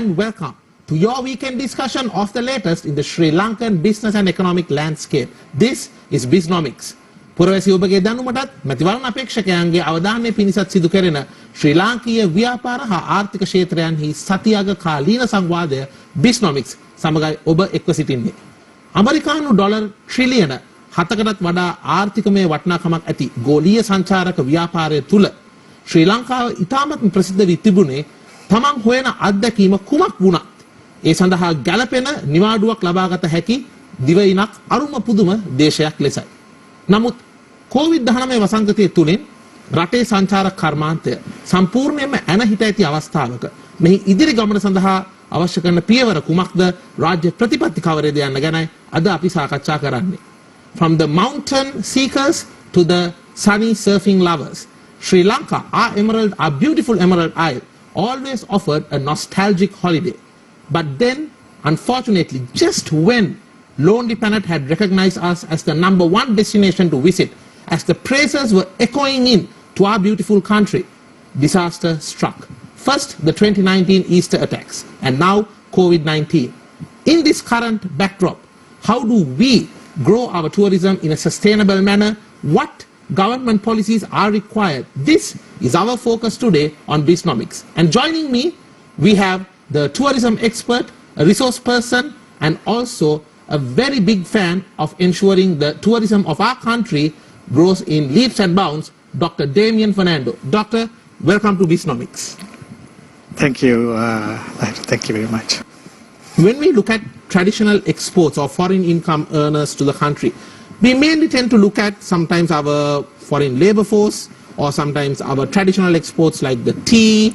and welcome to your weekend discussion of the latest in the Sri Lankan business and economic landscape. This is Biznomics. පුරවැසි ඔබගේ දැනුමටත් මැතිවරණ අපේක්ෂකයන්ගේ අවධානය පිණිසත් සිදු කෙරෙන ශ්‍රී ලාංකීය ව්‍යාපාර හා ආර්ථික ක්ෂේත්‍රයන්හි සතියක කාලීන සංවාදය Biznomics සමගයි ඔබ එක්ව සිටින්නේ. ඇමරිකානු ඩොලර් ට්‍රිලියන 7කටත් වඩා ආර්ථිකමය වටිනාකමක් ඇති ගෝලීය සංචාරක ව්‍යාපාරය තුල ශ්‍රී ලංකාව ඉතාමත් ප්‍රසිද්ධ වී තිබුණේ තමන් හොයන අත්දැකීම කුමක් වුණත් ඒ සඳහා ගැළපෙන නිවාඩුවක් ලබාගත හැකි දිවයිනක් අරුම පුදුම දේශයක් ලෙසයි. නමුත් COVID-19 වසංගතය තුලින් රටේ සංචාරක කර්මාන්තය සම්පූර්ණයෙන්ම ඇන හිට ඇති අවස්ථාවක මෙහි ඉදිරි ගමන සඳහා අවශ්‍ය කරන පියවර කුමක්ද රාජ්‍ය ප්‍රතිපත්ති කවරේද යන්න ගැනයි අද අපි සාකච්ඡා කරන්නේ. From the mountain seekers to the sunny surfing lovers, Sri Lanka, our beautiful Emerald Isle, always offered a nostalgic holiday. But then, unfortunately, just when Lonely Planet had recognized us as the #1 destination to visit, as the praises were echoing in to our beautiful country, disaster struck. First, the 2019 Easter attacks, and now COVID-19. In this current backdrop, how do we grow our tourism in a sustainable manner? What government policies are required? This is our focus today on Biznomics. And joining me, we have the tourism expert, a resource person, and also a very big fan of ensuring the tourism of our country grows in leaps and bounds, Dr. Damien Fernando. Doctor, welcome to Biznomics. Thank you. Thank you very much. When we look at traditional exports or foreign income earners to the country, we mainly tend to look at sometimes our foreign labor force or sometimes our traditional exports like the tea.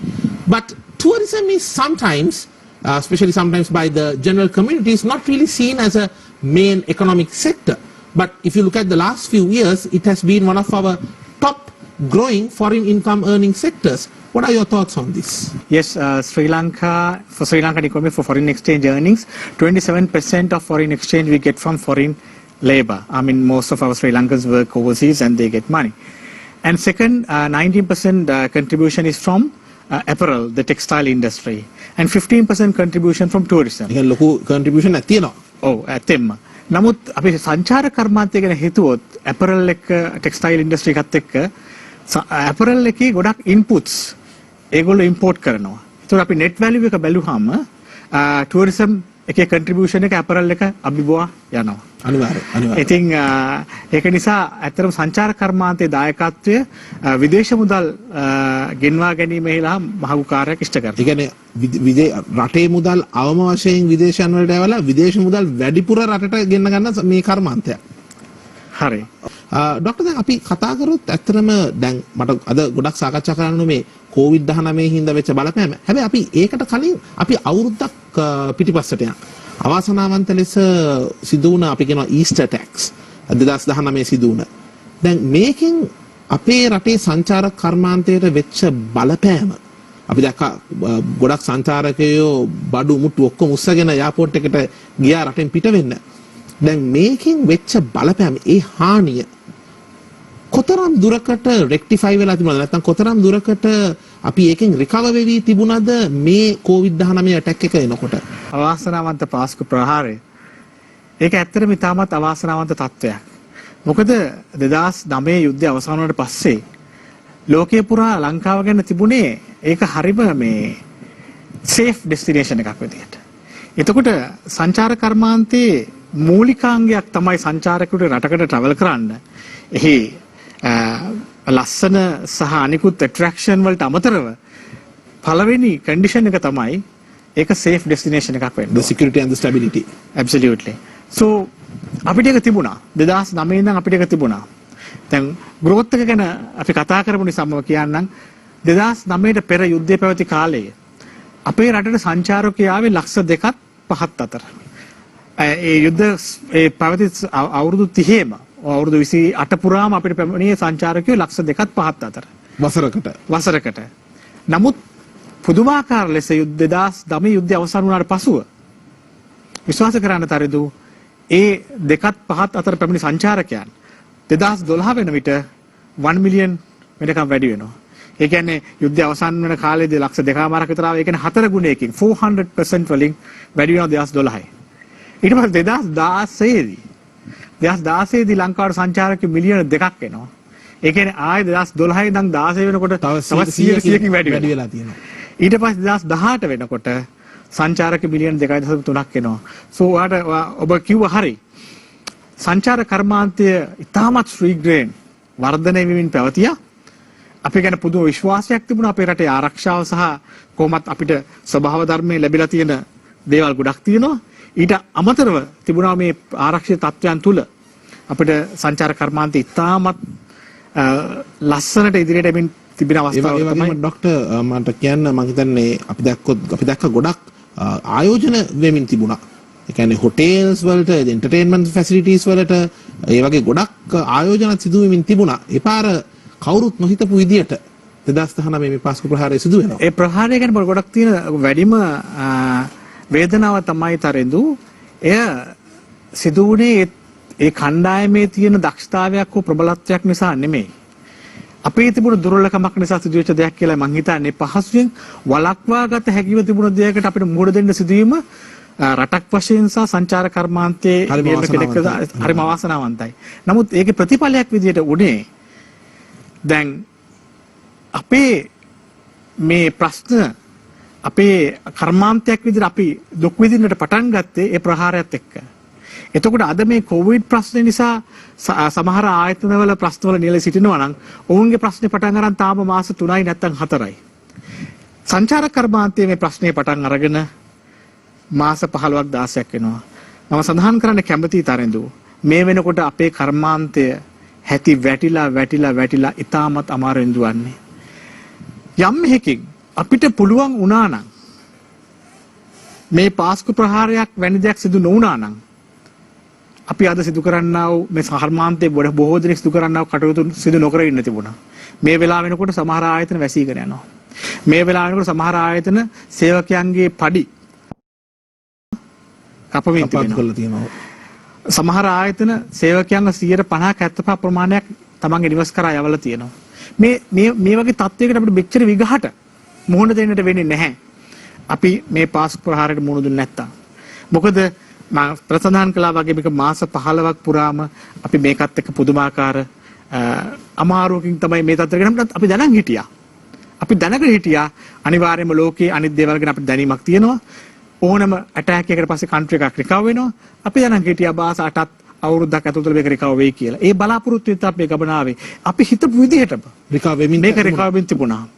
But tourism is sometimes, especially sometimes by the general community, is not really seen as a main economic sector. But if you look at the last few years, it has been one of our top growing foreign income earning sectors. What are your thoughts on this? Yes, Sri Lankan economy for foreign exchange earnings, 27% of foreign exchange we get from foreign labor. I mean, most of our Sri Lankans work overseas and they get money. And second, 19% contribution is from apparel, the textile industry, and 15% contribution from tourism. එක ලොකු contribution එකක් තියෙනවා. ඔව් ඇත්තෙන්ම. නමුත් අපි සංචාර කර්මාන්තය ගැන හිතුවොත් apparel එක textile industry එකත් එක්ක apparel එකේ ගොඩක් inputs ඒගොල්ලෝ import කරනවා. ඒතකොට අපි net value එක බැලුවාම tourism එකේ contribution එක apparel එක අභිබවා යනවා. අනිවාර්යයෙන්. ඉතින් ඒක නිසා ඇත්තටම සංචාර කර්මාන්තයේ දායකත්වය විදේශ මුදල් ගෙන්වා ගැනීමෙහිලා මහඟු කාර්යයක් ඉෂ්ට කරනවා. ඒ කියන්නේ රටේ මුදල් අවම වශයෙන් විදේශයන් වලට ඇවලා විදේශ මුදල් වැඩිපුර රටට ගෙන්න ගන්න මේ කර්මාන්තයක්. හරි. ડોක්ටර් දැන් අපි කතා කරොත් ඇත්තටම දැන් මට අද ගොඩක් සාකච්ඡා කරන්න මේ COVID-19 හින්දා වෙච්ච බලපෑම. හැබැයි අපි ඒකට කලින් අපි අවුරුද්දක් පිටිපස්සට යනවා. අවාසනාවන්ත ලෙස සිදු වුණ අපි කියනවා ඊස්ටර් ටැක්ස් 2019 සිදු වුණ. දැන් මේකෙන් අපේ රටේ සංචාරක කර්මාන්තයට වෙච්ච බලපෑම අපි දැක්කා ගොඩක් සංචාරකයෝ බඩු මුට්ටු ඔක්කොම උස්සගෙන එයාපෝට් එකට ගියා රටෙන් පිට වෙන්න. දැන් මේකෙන් වෙච්ච බලපෑම ඒ හානිය කොතරම් දුරකට රෙක්ටිෆයි වෙලා තිබුණාද නැත්නම් කොතරම් දුරකට අපි ඒකෙන් රිකවර් වෙවි තිබුණාද මේ COVID-19 ඇටැක් එක එනකොට? අවාසනාවන්ත පාස්කු ප්‍රහාරය ඒක ඇත්තටම ඉතාමත් අවාසනාවන්ත තත්ත්වයක්. මොකද 2009 යුද්ධය අවසන් වුණාට පස්සේ ලෝකයේ පුරා ලංකාව ගැන තිබුණේ ඒක හරිම මේ සේෆ් ඩෙස්ටිනේෂන් එකක් විදියට. එතකොට සංචාර කර්මාන්තයේ මූලිකාංගයක් තමයි සංචාරකයෙකුට රටකට ට්‍රැවල් කරන්න. එහි ලස්සන සහ අනිකුත් ඇට්‍රැක්ෂන් වලට අමතරව පළවෙනි කන්ඩිෂන් එක තමයි ඒක සේෆ් ඩෙස්ටිනේෂන් එකක් වෙන්න. The security and the stability. Absolutely. So අපිට ඒක තිබුණා. 2009 ඉඳන් අපිට ඒක තිබුණා. දැන් growth එක ගැන අපි කතා කරපු නිසා මම කියන්නම් 2009ට පෙර යුද්ධය පැවති කාලයේ අපේ රටට සංචාරකයෝ ආවේ 2.5 අතර. ඒ යුද්ධ පැවති අවුරුදු 30ම අවුරුදු 28 පුරාම අපිට පැමිණියේ සංචාරකයෝ 2.5 අතර. වසරකට. නමුත් පුදුමාකාර ලෙස 2009 යුද්ධය අවසන් වුණාට පසුව විශ්වාස කරන්න තරදු ඒ 2.5 අතර පැමිණි සංචාරකයන් 2012 වෙන විට 1 මිලියන් වෙනකම් වැඩි වෙනවා. ඒ කියන්නේ යුද්ධය අවසන් වෙන කාලේදී ලක්ෂ 2.5ක් විතර ආවා. ඒ කියන්නේ 4 ගුණයකින් 400% වලින් වැඩි වෙනවා 2012. ඊට පස්සේ 2016 දී ලංකාවට සංචාරක මිලියන 2ක් එනවා. ඒ කියන්නේ ආයේ 2012 ඉඳන් 16 වෙනකොට තව 100%කින් වැඩි වෙලා තියෙනවා. ඊට පස්සේ 2018 වෙනකොට සංචාරක මිලියන 2.3ක් එනවා. සෝ ඔබ කිව්ව හරි. සංචාර කර්මාන්තය ඉතාමත් ශ්‍රීග්‍රයෙන් වර්ධනය වෙමින් පැවතියා. අපි ගැන පුදුම විශ්වාසයක් තිබුණා අපේ රටේ ආරක්ෂාව සහ කොහොමත් අපිට ස්වභාව ධර්මයේ ලැබිලා තියෙන දේවල් ගොඩක් තියෙනවා. ඊට අමතරව තිබුණා මේ ආරක්ෂිත තත්ත්වයන් තුල අපිට සංචාර කර්මාන්තය ඉතාමත් ලස්සනට ඉදිරියට එමින් තිබෙන අවස්ථාවක් තමයි. ડોક્ટર මට කියන්න මම හිතන්නේ අපි දැක්ක ගොඩක් ආයෝජන වෙමින් තිබුණා. ඒ කියන්නේ හොටෙල්ස් වලට, එන්ටර්ටේන්මන්ට් ෆැසිලිටිස් වලට ඒ වගේ ගොඩක් ආයෝජන සිදු වෙමින් තිබුණා. ඒ පාර කවුරුත් නොහිතපු විදියට 2019 මේ පාස්කු ප්‍රහාරය සිදු වෙනවා. ඒ ප්‍රහාරය ගැන ගොඩක් තියෙන වැඩිම වේදනාව තමයි තරෙන්දු. එය සිදු වුණේ ඒ කණ්ඩායමේ තියෙන දක්ෂතාවයක් හෝ ප්‍රබලත්වයක් නිසා නෙමෙයි. අපේ තිබුණු දුර්වලකමක් නිසා සිදුවෙච්ච දෙයක් කියලා මං හිතන්නේ. පහසුවෙන් වළක්වා ගත හැකිව තිබුණු දෙයකට අපිට මුහුණ දෙන්න සිදුවීම රටක් වශයෙන් සහ සංචාර කර්මාන්තයේ හරිම අවාසනාවන්තයි. නමුත් ඒකේ ප්‍රතිඵලයක් විදිහට උනේ දැන් අපේ මේ ප්‍රශ්න අපේ කර්මාන්තයක් විදිහට අපි දුක් විඳින්නට පටන් ගත්තේ ඒ ප්‍රහාරයත් එක්ක. එතකොට අද මේ කොවිඩ් ප්‍රශ්නේ නිසා සමහර ආයතනවල ප්‍රශ්නවල නිල සිටිනවා නම් ඔවුන්ගේ ප්‍රශ්නේ පටන් ගන්න තාම මාස 3යි නැත්නම් 4යි. සංචාර කර්මාන්තයේ මේ ප්‍රශ්නේ පටන් අරගෙන මාස 15ක් 16ක් වෙනවා. මම සඳහන් කරන්න කැමතියි තරෙන්දු. මේ වෙනකොට අපේ කර්මාන්තය හැටි වැටිලා ඉතාමත් අමාරුවෙන් දුවන්නේ. යම් මෙහෙකින් අපිට පුළුවන් වුණා නම් මේ පාස්කු ප්‍රහාරයක් වැනි දෙයක් සිදු නොවුණා නම් අපි අද සිදු කරන්නා වූ මේ කර්මාන්තයේ බොහෝ දෙනෙක් සිදු කරන්නා වූ කටයුතු සිදු නොකර ඉන්න තිබුණා. මේ වෙලාව වෙනකොට සමහර ආයතන වැසීගෙන යනවා. මේ වෙලාව වෙනකොට සමහර ආයතන සේවකයන්ගේ පඩි කපමින් තිබෙනවා. සමහර ආයතන සේවකයන්ව 150ක් 75 ප්‍රමාණයක් තමන්ගේ නිවස් කරා යවලා තියෙනවා. මේ වගේ තත්ත්වයකට අපිට මෙච්චර විගහට මුහුණ දෙන්නට වෙන්නේ නැහැ. අපි මේ පාස්කු ප්‍රහාරයට මුහුණ දුන්නේ නැත්තම්. මොකද මම ප්‍රසන්නාන් කළා වගේ මේක මාස 15ක් පුරාම අපි මේකත් එක්ක පුදුමාකාර අමාරුවකින් තමයි මේ තත්ත්වයට ගෙනත් අපි දැනන් හිටියා. අපි දැනගෙන හිටියා අනිවාර්යයෙන්ම ලෝකයේ අනිත් දේවල් ගැන අපිට දැනීමක් තියෙනවා. ඕනම ඇටැක් එකකට පස්සේ කන්ට්‍රි එකක් රිකවර් වෙනවා. අපි දැනන් හිටියා මාස 8ක් අවුරුද්දක් ඇතුළත මේක රිකවර් වෙයි කියලා. ඒ බලාපොරොත්තු වෙත් අපි ගමන ආවේ. අපි හිතපු විදිහටම රිකවර් වෙමින් මේක රිකවර් වෙමින් තිබුණා.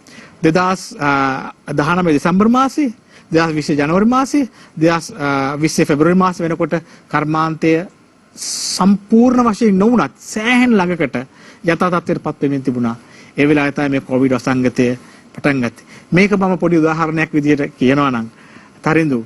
2019 දෙසැම්බර් මාසේ 2020 ජනවාරි මාසේ 2020 පෙබරවාරි මාසේ වෙනකොට කර්මාන්තය සම්පූර්ණ වශයෙන් නොවුනත් සෑහෙන ළඟකට යථා තත්ත්වයට පත් වෙමින් තිබුණා. ඒ වෙලාවේ තමයි මේ කොවිඩ් වසංගතය පටන් ගත්තේ. මේක මම පොඩි උදාහරණයක් විදිහට කියනවා නම් තරින්දු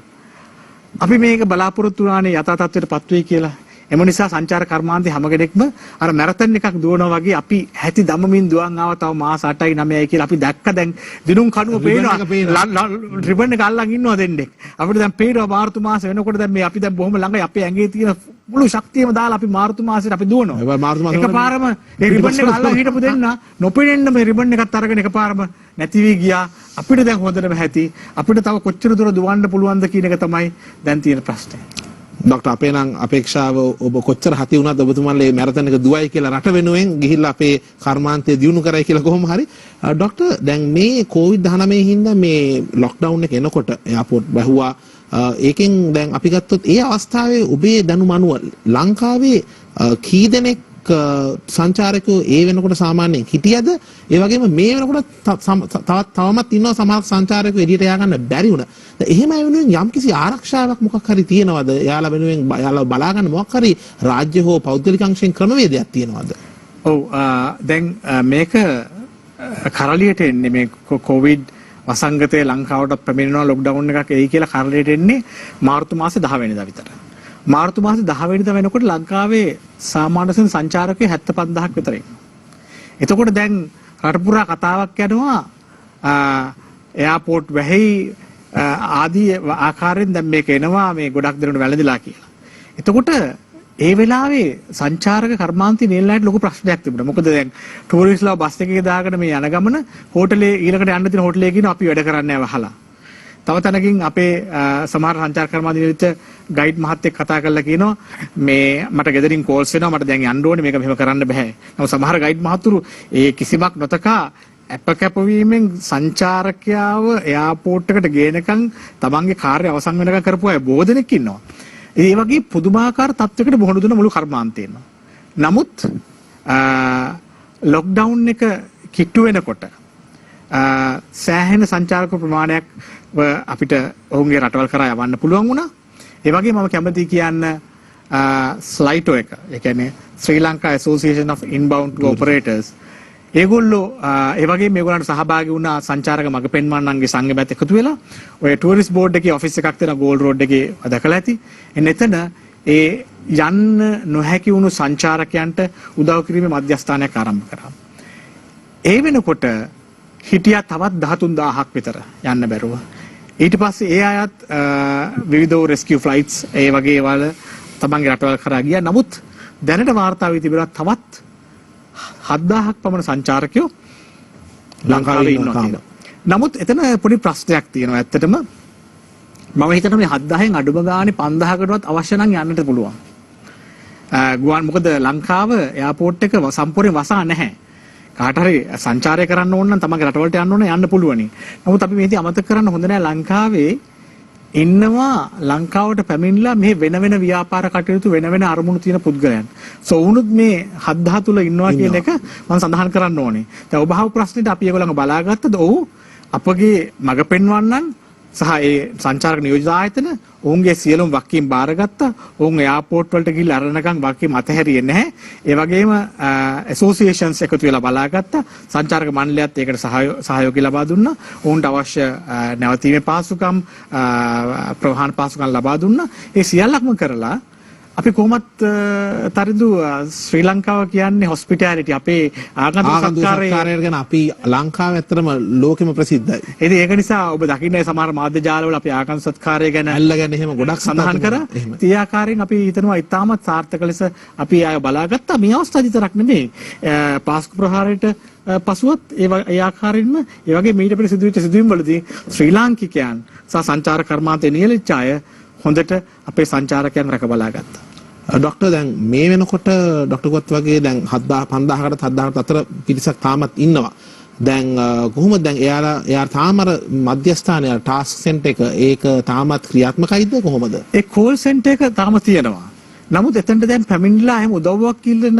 අපි මේක බලාපොරොත්තු වුණානේ යථා තත්ත්වයට පත් වෙයි කියලා. එම නිසා සංචාර කර්මාන්තේ හැම කෙනෙක්ම අර මැරතන් එකක් දුවනවා වගේ අපි හැටි දමමින් දුවන් ආව තව මාස 8යි 9යි කියලා අපි දැක්ක දැන් දිනුම් කණුව පේනවා රිබන් එක අල්ලන් ඉන්නවා දෙන්නෙක් අපිට දැන් පේනවා මාර්තු මාස වෙනකොට දැන් මේ අපි දැන් බොහොම ළඟයි අපේ ඇඟේ තියෙන මුළු ශක්තියම දාලා අපි මාර්තු මාසෙට අපි දුවනවා එකපාරම ඒ රිබන් එක අල්ලන් හිටපු දෙන්න නොපෙනෙන්න මේ රිබන් එකත් අරගෙන එකපාරම නැති වී ගියා අපිට දැන් හොඳටම ඇති අපිට තව කොච්චර දුර දුවන්න පුළුවන්ද කියන එක තමයි දැන් තියෙන ප්‍රශ්නේ. ડોક્ટર අපේ නම් අපේක්ෂාව ඔබ කොච්චර හති වුණත් ඔබතුමාලා මේ මැරතන් එක දුවයි කියලා රට වෙනුවෙන් ගිහිල්ලා අපේ කර්මාන්තය දියුණු කරයි කියලා කොහොම හරි ડોક્ટર දැන් මේ COVID-19 හින්දා මේ ලොක්ඩවුන් එක එනකොට එයාපෝට් බැහුවා ඒකෙන් දැන් අපි ගත්තොත් ඒ අවස්ථාවේ ඔබේ දැනුම අනුව ලංකාවේ කී දෙනෙක් සංචාරකයෝ ඒ වෙනකොට සාමාන්‍යයෙන් හිටියද ඒ වගේම මේ වෙනකොට තවමත් ඉන්නවා සමහර සංචාරකයෝ එළියට යා ගන්න බැරි වුණා. එහෙම අය වෙනුවෙන් යම්කිසි ආරක්ෂාවක් මොකක් හරි තියෙනවද? එයාලා වෙනුවෙන් එයාලා බලා ගන්න මොකක් හරි රාජ්‍ය හෝ පෞද්ගලික අංශයෙන් ක්‍රමවේදයක් තියෙනවද? ඔව් දැන් මේක කරලියට එන්නේ මේ කොවිඩ් වසංගතය ලංකාවට පැමිණෙනවා ලොක්ඩවුන් එකක් එයි කියලා කරලියට එන්නේ මාර්තු මාසේ 10 වෙනිදා විතර. මාර්තු මාසේ 10 වෙනිදා වෙනකොට ලංකාවේ සාමාන්‍ය සංචාරකයෝ 75000ක් විතර ඉන්නවා. එතකොට දැන් රට පුරා කතාවක් යනවා එයාපෝට් වැහි ආදී ආකාරයෙන් දැන් මේක එනවා මේ ගොඩක් දෙනෙකුට වැළඳිලා කියලා. එතකොට ඒ වෙලාවේ සංචාරක කර්මාන්තය නියැලනාට ලොකු ප්‍රශ්නයක් තිබුණා. මොකද දැන් ටූරිස්ට්ලා බස් එකේ දාගෙන මේ යන ගමන හෝටලේ ඊළඟට යන්න තියෙන හෝටලේ කියන අපි වැඩ කරන්නේ නැහැ වහලා. තව තැනකින් අපේ සමහර සංචාර කර්මාන්තය නියලිත ගයිඩ් මහත්තයෙක් කතා කරලා කියනවා මේ මට ගෙදරින් කෝල්ස් වෙනවා මට දැන් යන්න ඕනේ මේක මෙහෙම කරන්න බෑ. නමුත් සමහර ගයිඩ් මහතුරු ඒ කිසිමක් නොතකා අපකැපවීමෙන් සංචාරකයාව එයාපෝට් එකට ගේනකම් තමන්ගේ කාර්ය අවසන් වෙනකම් කරපු අය බොහෝ දෙනෙක් ඉන්නවා. ඒ වගේ පුදුමාකාර තත්වයකට බොහොඳ දුන මුළු කර්මාන්තයම. නමුත් ලොක්ඩවුන් එක කිට්ටු වෙනකොට සෑහෙන සංචාරක ප්‍රමාණයක් අපිට ඔවුන්ගේ රටවල් කරා යවන්න පුළුවන් වුණා. ඒ වගේ මම කැමතියි කියන්න ස්ලයිටෝ එක. ඒ කියන්නේ Sri Lanka association of inbound tour operators ඒගොල්ලෝ ඒ වගේ මේගොල්ලන්ට සහභාගී වුණා සංචාරක මග පෙන්වන්නන්ගේ සංගමයත් එකතු වෙලා ඔය ටූරිස්ට් බෝඩ් එකේ ඔෆිස් එකක් තියෙන ගෝල් රෝඩ් එකේ දැකලා ඇති. එතන ඒ යන්න නොහැකි වුණු සංචාරකයන්ට උදව් කිරීමේ මධ්‍යස්ථානයක් ආරම්භ කරා. ඒ වෙනකොට හිටියා තවත් 13000ක් විතර යන්න බැරුව. ඊට පස්සේ ඒ අයත් විවිධ රෙස්කියු ෆ්ලයිට්ස් ඒ වගේ ඒවල තමන්ගේ රටවල් කරා ගියා. නමුත් දැනට වාර්තා වී තිබෙනවා තවත් 7000ක් පමණ සංචාරකයෝ ලංකාවේ ඉන්නවා. නමුත් එතන පොඩි ප්‍රශ්නයක් තියෙනවා. ඇත්තටම මම හිතනවා මේ 7000න් අඩුම ගානේ 5000කටවත් අවශ්‍ය නම් යන්නට පුළුවන්. ගුවන් මොකද ලංකාව එයාපෝට් එක සම්පූර්ණයෙන් වසා නැහැ. කාට හරි සංචාරය කරන්න ඕන නම් තමන්ගේ රටවලට යන්න ඕන යන්න පුළුවනි. නමුත් අපි මේකදී අමතක කරන්න හොඳ නැහැ ලංකාවේ ඉන්නවා ලංකාවට පැමිණිලා මේ වෙන වෙන ව්‍යාපාර කටයුතු වෙන වෙන අරමුණු තියෙන පුද්ගලයන්. සෝවුනුත් මේ 7000 තුල ඉන්නවා කියන එක මම සඳහන් කරන්න ඕනේ. දැන් ඔබ අහපු ප්‍රශ්නෙට අපි ඒගොල්ලන්ව බලාගත්තද? ඔව්. අපගේ මඟ පෙන්වන්නන් සහ ඒ සංචාරක නියෝජිත ආයතන ඔවුන්ගේ සියලුම වක්කීම් බාරගත්තා. ඔවුන් එයාපෝට් වලට ගිහිල්ලා අරනකම් වක්කීම් අතහැරියේ නැහැ. ඒ වගේම ඇසෝසියේෂන්ස් එකතු වෙලා බලාගත්තා. සංචාරක මණ්ඩලයත් ඒකට සහයෝගය ලබා දුන්නා. ඔවුන්ට අවශ්‍ය නැවතීමේ පාසුකම් ප්‍රවාහන පාසුකම් ලබා දුන්නා. ඒ සියල්ලක්ම කරලා අපි කොහොමත් තරිදු ශ්‍රී ලංකාව කියන්නේ හොස්පිටැලිටි අපේ ආගන්තුක සත්කාරය ගැන අපි ලංකාව ඇත්තටම ලෝකෙම ප්‍රසිද්ධයි. ඉතින් ඒක නිසා ඔබ දකින්නේ සමහර මාධ්‍ය ජාලවල අපි ආගන්තුක සත්කාරය ගැන අල්ලගෙන එහෙම ගොඩක් සඳහන් කරා. ඒ ආකාරයෙන් අපි හිතනවා ඉතාමත් සාර්ථක ලෙස අපි ආය බලාගත්තා. මේ අවස්ථාව විතරක් නෙමෙයි පාස්කු ප්‍රහාරයට පසුවත් ඒ ආකාරයෙන්ම ඒ වගේ මීට පෙර සිදුවෙච්ච සිදුවීම් වලදී ශ්‍රී ලාංකිකයන් සහ සංචාර කර්මාන්තයේ නියැලිච්ච අය හොඳට අපේ සංචාරකයන් රැක බලාගත්තා. ඩොක්ටර් දැන් මේ වෙනකොට ඩොක්ටර් ගොත් වගේ දැන් 5000කට 7000කට අතර පිරිසක් තාමත් ඉන්නවා. දැන් කොහොමද දැන් එයා තාම අර මධ්‍යස්ථානය ටාස්ක් සෙන්ටර් එක ඒක තාමත් ක්‍රියාත්මකයිද කොහොමද? ඒ කෝල් සෙන්ටර් එක තාම තියෙනවා. නමුත් එතනට දැන් පැමිණිලා එහෙම උදව්වක් ඉල්ලන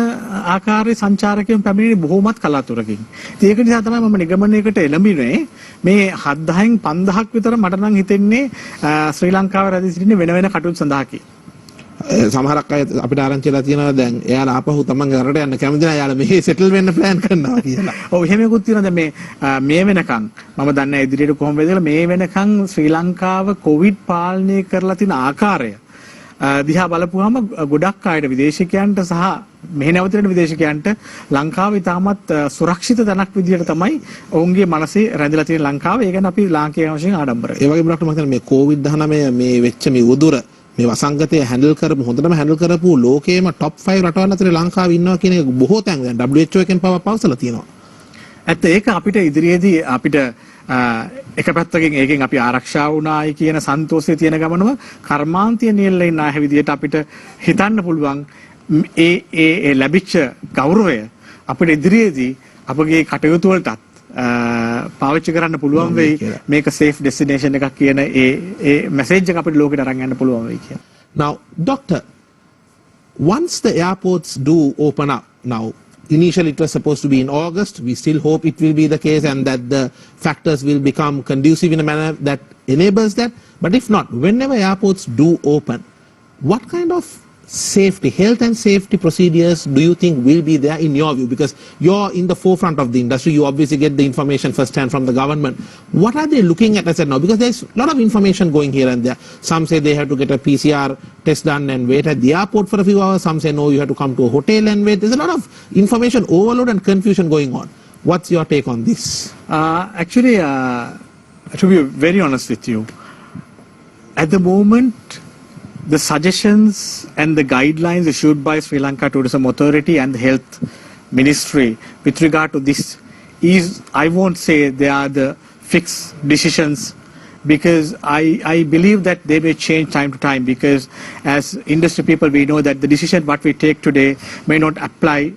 ආකාරයේ සංචාරකයන් පැමිණෙන්නේ බොහෝමත් කලාතුරකින්. ඒක නිසා තමයි මම නිගමනයකට එළඹුණේ මේ 7000න් 5000ක් විතර මට නම් හිතෙන්නේ ශ්‍රී ලංකාවේ රැඳී සිටින වෙන වෙන කටයුතු සඳහා කියලා. සමහරක් අය අපිට ආරංචිලා තියෙනවා දැන් එයාලා ආපහු තමන්ගේ රටට යන්න කැමති නැහැ එයාලා මෙහි සෙටල් වෙන්න ප්ලෑන් කරනවා කියලා. ඔව් එහෙම එකක් තියෙනවා. දැන් මේ වෙනකන් මම දන්නේ ඉදිරියට කොහොමද කියලා මේ වෙනකන් ශ්‍රී ලංකාව කොවිඩ් පාලනය කරලා තියෙන ආකාරය දිහා බලපුවාම ගොඩක් අයට විදේශිකයන්ට සහ මෙහි නැවතින විදේශිකයන්ට ලංකාව ඉතාමත් සුරක්ෂිත තැනක් විදියට තමයි ඔවුන්ගේ මනසේ රැඳිලා තියෙන ලංකාව. ඒ ගැන අපි ලාංකිකයන් වශයෙන් ආඩම්බරයි. ඒ වගේම ඩොක්ටර් මම හිතන්නේ මේ COVID-19 මේ වෙච්ච මේ උදුර මේ වසංගතය හැන්ඩල් කරපු හොඳටම හැන්ඩල් කරපු ලෝකයේම টොප් 5 රටවල් අතරේ ලංකාව ඉන්නවා කියන එක බොහෝ තැන් දැන් WHO එකෙන් පවසලා තියෙනවා. ඇත්ත ඒක අපිට ඉදිරියේදී අපිට එක පැත්තකින් ඒකෙන් අපි ආරක්ෂා වුණායි කියන සන්තෝෂය තියෙන ගමනම කර්මාන්තය නියැලලා ඉන්න අය විදියට අපිට හිතන්න පුළුවන් ඒ ලැබිච්ච ගෞරවය අපිට ඉදිරියේදී අපගේ කටයුතු වලටත් පාවිච්චි කරන්න පුළුවන් වෙයි. මේක සේෆ් ඩෙස්ටිනේෂන් එකක් කියන ඒ මැසේජ් එක අපිට ලෝකෙට අරන් යන්න පුළුවන් වෙයි කියලා. Now doctor, once the airports do open up now, initially it was supposed to be in August. We still hope it will be the case and that the factors will become conducive in a manner that enables that. But if not, whenever airports do open, what kind of safety, health and safety procedures do you think will be there in your view? Because you're in the forefront of the industry, you obviously get the information firsthand from the government. What are they looking at as of now? Because there's a lot of information going here and there. Some say they have to get a PCR test done and wait at the airport for a few hours. Some say no, you have to come to a hotel and wait. There's a lot of information overload and confusion going on. What's your take on this? Actually, to be very honest with you, at the moment, the suggestions and the guidelines issued by Sri Lanka Tourism Authority and the Health Ministry with regard to this is, I won't say they are the fixed decisions, because I believe that they may change time to time, because as industry people we know that the decision what we take today may not apply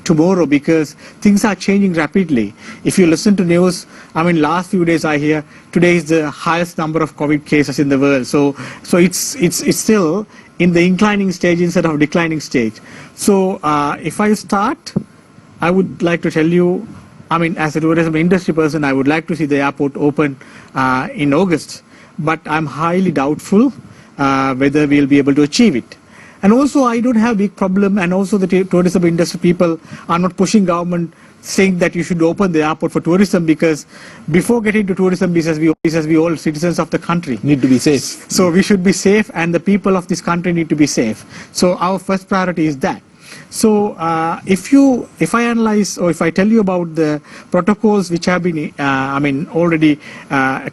tomorrow, because things are changing rapidly. If you listen to news, I mean, last few days I hear today is the highest number of COVID cases in the world. So it's still in the inclining stage instead of declining stage. So if I start, I would like to tell you, I mean, as a tourism industry person, I would like to see the airport open in August, but I'm highly doubtful whether we'll be able to achieve it. And also, I don't have a big problem, and also the tourism industry people are not pushing government saying that you should open the airport for tourism, because before getting to tourism business, we all citizens of the country Need to be safe. so we should be safe, and the people of this country need to be safe. So our first priority is that. So if I analyze, or if I tell you about the protocols which have been, already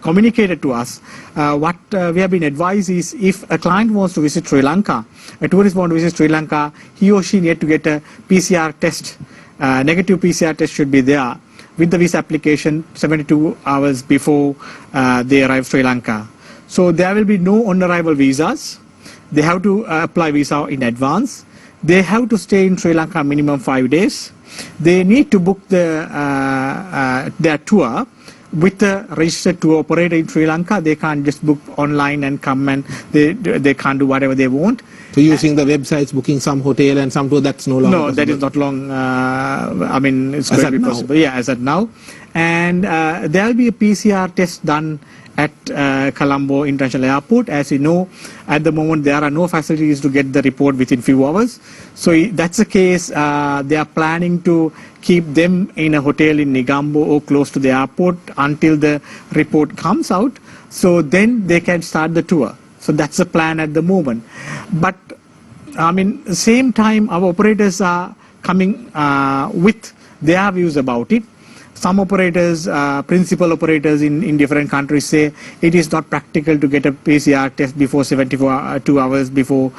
communicated to us, what we have been advised is, if a client wants to visit Sri Lanka, a tourist wants to visit Sri Lanka, he or she need to get a PCR test. Negative PCR test should be there with the visa application 72 hours before they arrive Sri Lanka. So there will be no on-arrival visas. They have to apply visa in advance. They have to stay in Sri Lanka minimum 5 days. They need to book their tour with a registered tour operator in Sri Lanka. They can't just book online and come, and they can't do whatever they want. So using the websites, booking some hotel and some tour, that's no longer No, possible. that is not long. It's As going to at be now. possible. Yeah, as at now. And there will be a PCR test done at Colombo International Airport. As you know, at the moment there are no facilities to get the report within few hours. So that's the case. They are planning to keep them in a hotel in Negombo or close to the airport until the report comes out. So then they can start the tour. So that's the plan at the moment. But same time, our operators are coming with their views about it. Some operators, principal operators in different countries say it is not practical to get a PCR test before 72 hours before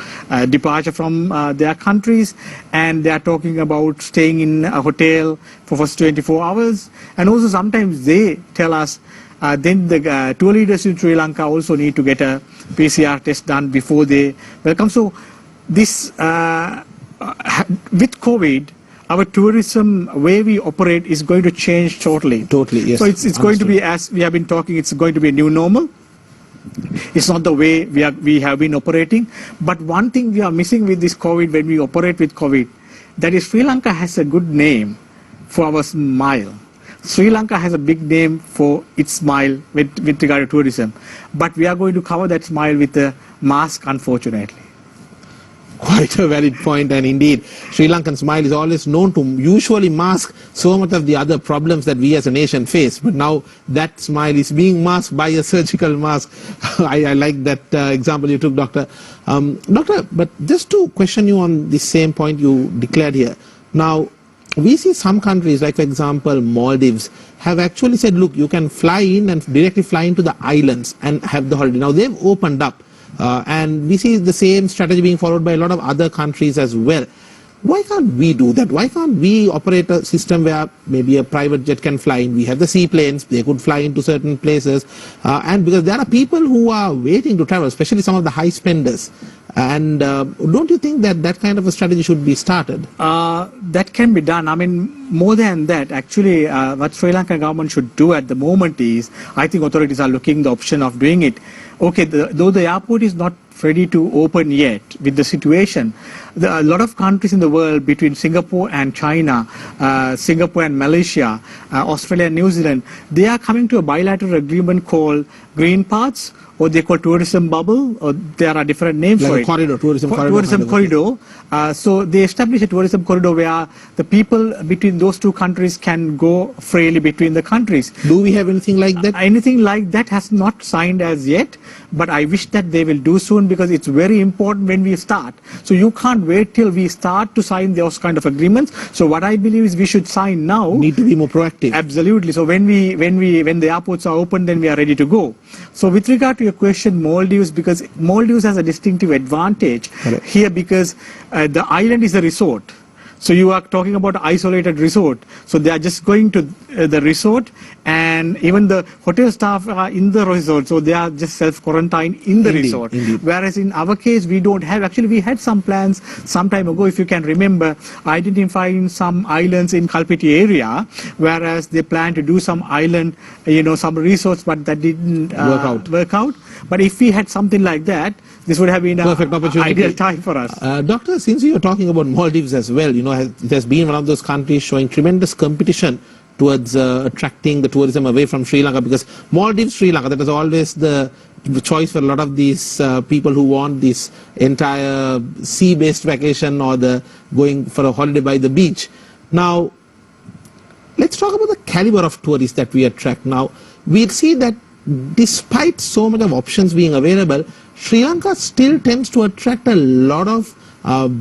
departure from their countries, and they are talking about staying in a hotel for first 24 hours. And also sometimes they tell us then the tour leaders in Sri Lanka also need to get a PCR test done before they welcome. So this, with COVID, our tourism way we operate is going to change totally. Totally, yes. So it's going to be, as we have been talking, it's going to be a new normal. It's not the way we have been operating. But one thing we are missing with this COVID, when we operate with COVID, that is Sri Lanka has a good name for our smile. Sri Lanka has a big name for its smile with regard to tourism. But we are going to cover that smile with a mask, unfortunately. Quite a valid point, and indeed, Sri Lankan smile is always known to usually mask so much of the other problems that we as a nation face. But now that smile is being masked by a surgical mask. I like that example you took, Doctor. Doctor, but just to question you on the same point you declared here. Now, we see some countries, like for example, Maldives, have actually said, look, you can fly in and directly fly into the islands and have the holiday. Now, they've opened up. And we see the same strategy being followed by a lot of other countries as well. Why can't we do that? Why can't we operate a system where maybe a private jet can fly in? We have the seaplanes, they could fly into certain places. And because there are people who are waiting to travel, especially some of the high spenders. And don't you think that that kind of a strategy should be started? That can be done. More than that, actually, what Sri Lankan government should do at the moment is, I think authorities are looking the option of doing it. Okay, though the airport is not ready to open yet with the situation, a lot of countries in the world, between Singapore and China, Singapore and Malaysia, Australia and New Zealand, they are coming to a bilateral agreement called Green Paths, or they call tourism bubble, or there are different names like for a it. corridor, tourism corridor. Tourism corridor. So they establish a tourism corridor where the people between those two countries can go freely between the countries. Do we have anything like that? Anything like that has not signed as yet. but I wish that they will do soon because it's very important when we start. So you can't wait till we start to sign those kind of agreements. So what I believe is we should sign now. Need to be more proactive. Absolutely. So when the airports are open, then we are ready to go. So with regard to your question, Maldives, because Maldives has a distinctive advantage Correct. here because the island is a resort. So you are talking about isolated resort. So they are just going to the resort, and even the hotel staff are in the resort. So they are just self-quarantined in the Indeed, resort. indeed. Whereas in our case, we don't have. Actually, we had some plans some time ago, if you can remember, identifying some islands in Kalpiti area, whereas they planned to do some island, some resorts, but that didn't work out. But if we had something like that, this would have been an Perfect opportunity. ideal time for us. Doctor, since you're talking about Maldives as well, it has been one of those countries showing tremendous competition towards attracting the tourism away from Sri Lanka, because Maldives, Sri Lanka, that is always the choice for a lot of these people who want this entire sea-based vacation or the going for a holiday by the beach. Now, let's talk about the caliber of tourists that we attract. Now, we'll see that despite so many of options being available, Sri Lanka still tends to attract a lot of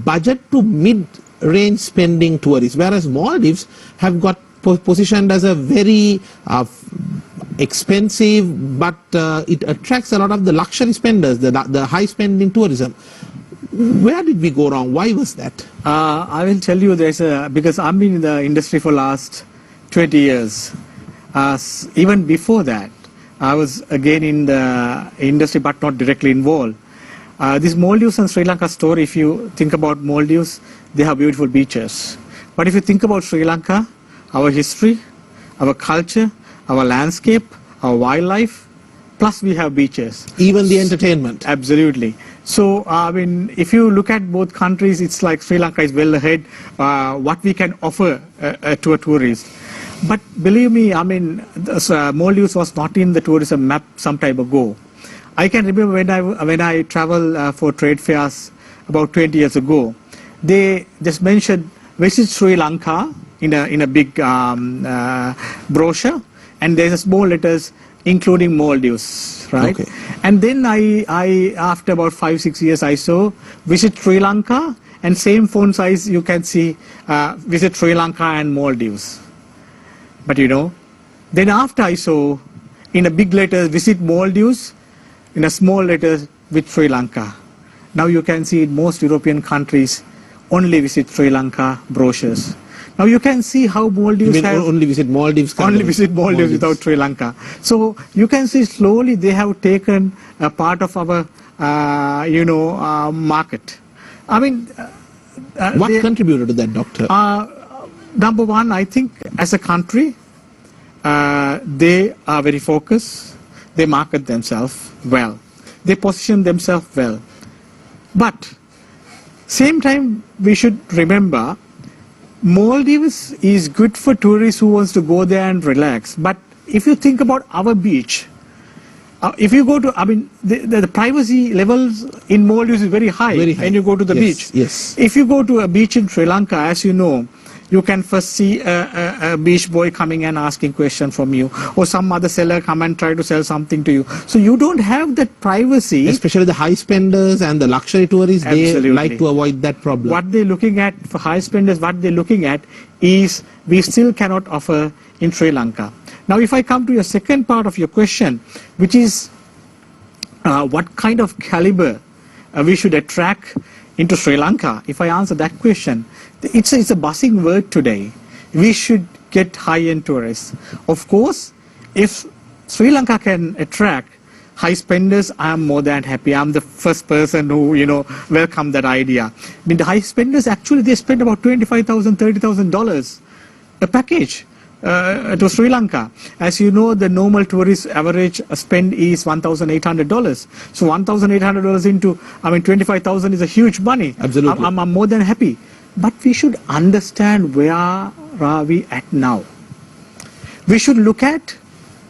budget to mid-range spending tourists, whereas Maldives have got positioned as a very expensive, but it attracts a lot of the luxury spenders, the high spending tourism. Where did we go wrong? Why was that? I will tell you, because I've been in the industry for last 20 years. Even before that, I was again in the industry but not directly involved. This Maldives and Sri Lanka story, if you think about Maldives, they have beautiful beaches. But if you think about Sri Lanka, our history, our culture, our landscape, our wildlife, plus we have beaches. Even the entertainment. Absolutely. So, if you look at both countries, it's like Sri Lanka is well ahead what we can offer to a tourist. But believe me, Maldives was not in the tourism map some time ago. I can remember when I traveled for trade fairs about 20 years ago, they just mentioned visit Sri Lanka in a big brochure, and there's a small letters including Maldives, right? Okay. And then I after about 5-6 years I saw visit Sri Lanka, and same font size you can see visit Sri Lanka and Maldives. But then after I saw in a big letter visit Maldives, in a small letter with Sri Lanka. Now you can see in most European countries only visit Sri Lanka brochures. Now you can see how Maldives only visit Maldives. Only visit Maldives without Sri Lanka. So you can see slowly they have taken a part of our market. What contributed to that, Doctor? Number one, I think as a country, they are very focused. They market themselves well. They position themselves well. But same time, we should remember, Maldives is good for tourists who wants to go there and relax. But if you think about our beach, if you go to, the privacy levels in Maldives is very high, when you go to the beach. Yes. If you go to a beach in Sri Lanka, as you know, you can first see a beach boy coming and asking questions from you, or some other seller come and try to sell something to you. So you don't have that privacy. Especially the high spenders and the luxury tourists, Absolutely. they like to avoid that problem. What they're looking at for high spenders, what they're looking at is we still cannot offer in Sri Lanka. Now, if I come to your second part of your question, which is what kind of caliber we should attract into Sri Lanka, if I answer that question, it's a buzzing word today. We should get high-end tourists. Of course, if Sri Lanka can attract high spenders, I am more than happy. I'm the first person who, welcome that idea. The high spenders, actually, they spend about $25,000, $30,000 a package to Sri Lanka. As you know, the normal tourist average spend is $1,800. So $1,800 into, $25,000 is a huge money. Absolutely. I'm more than happy. But we should understand where are we at now. We should look at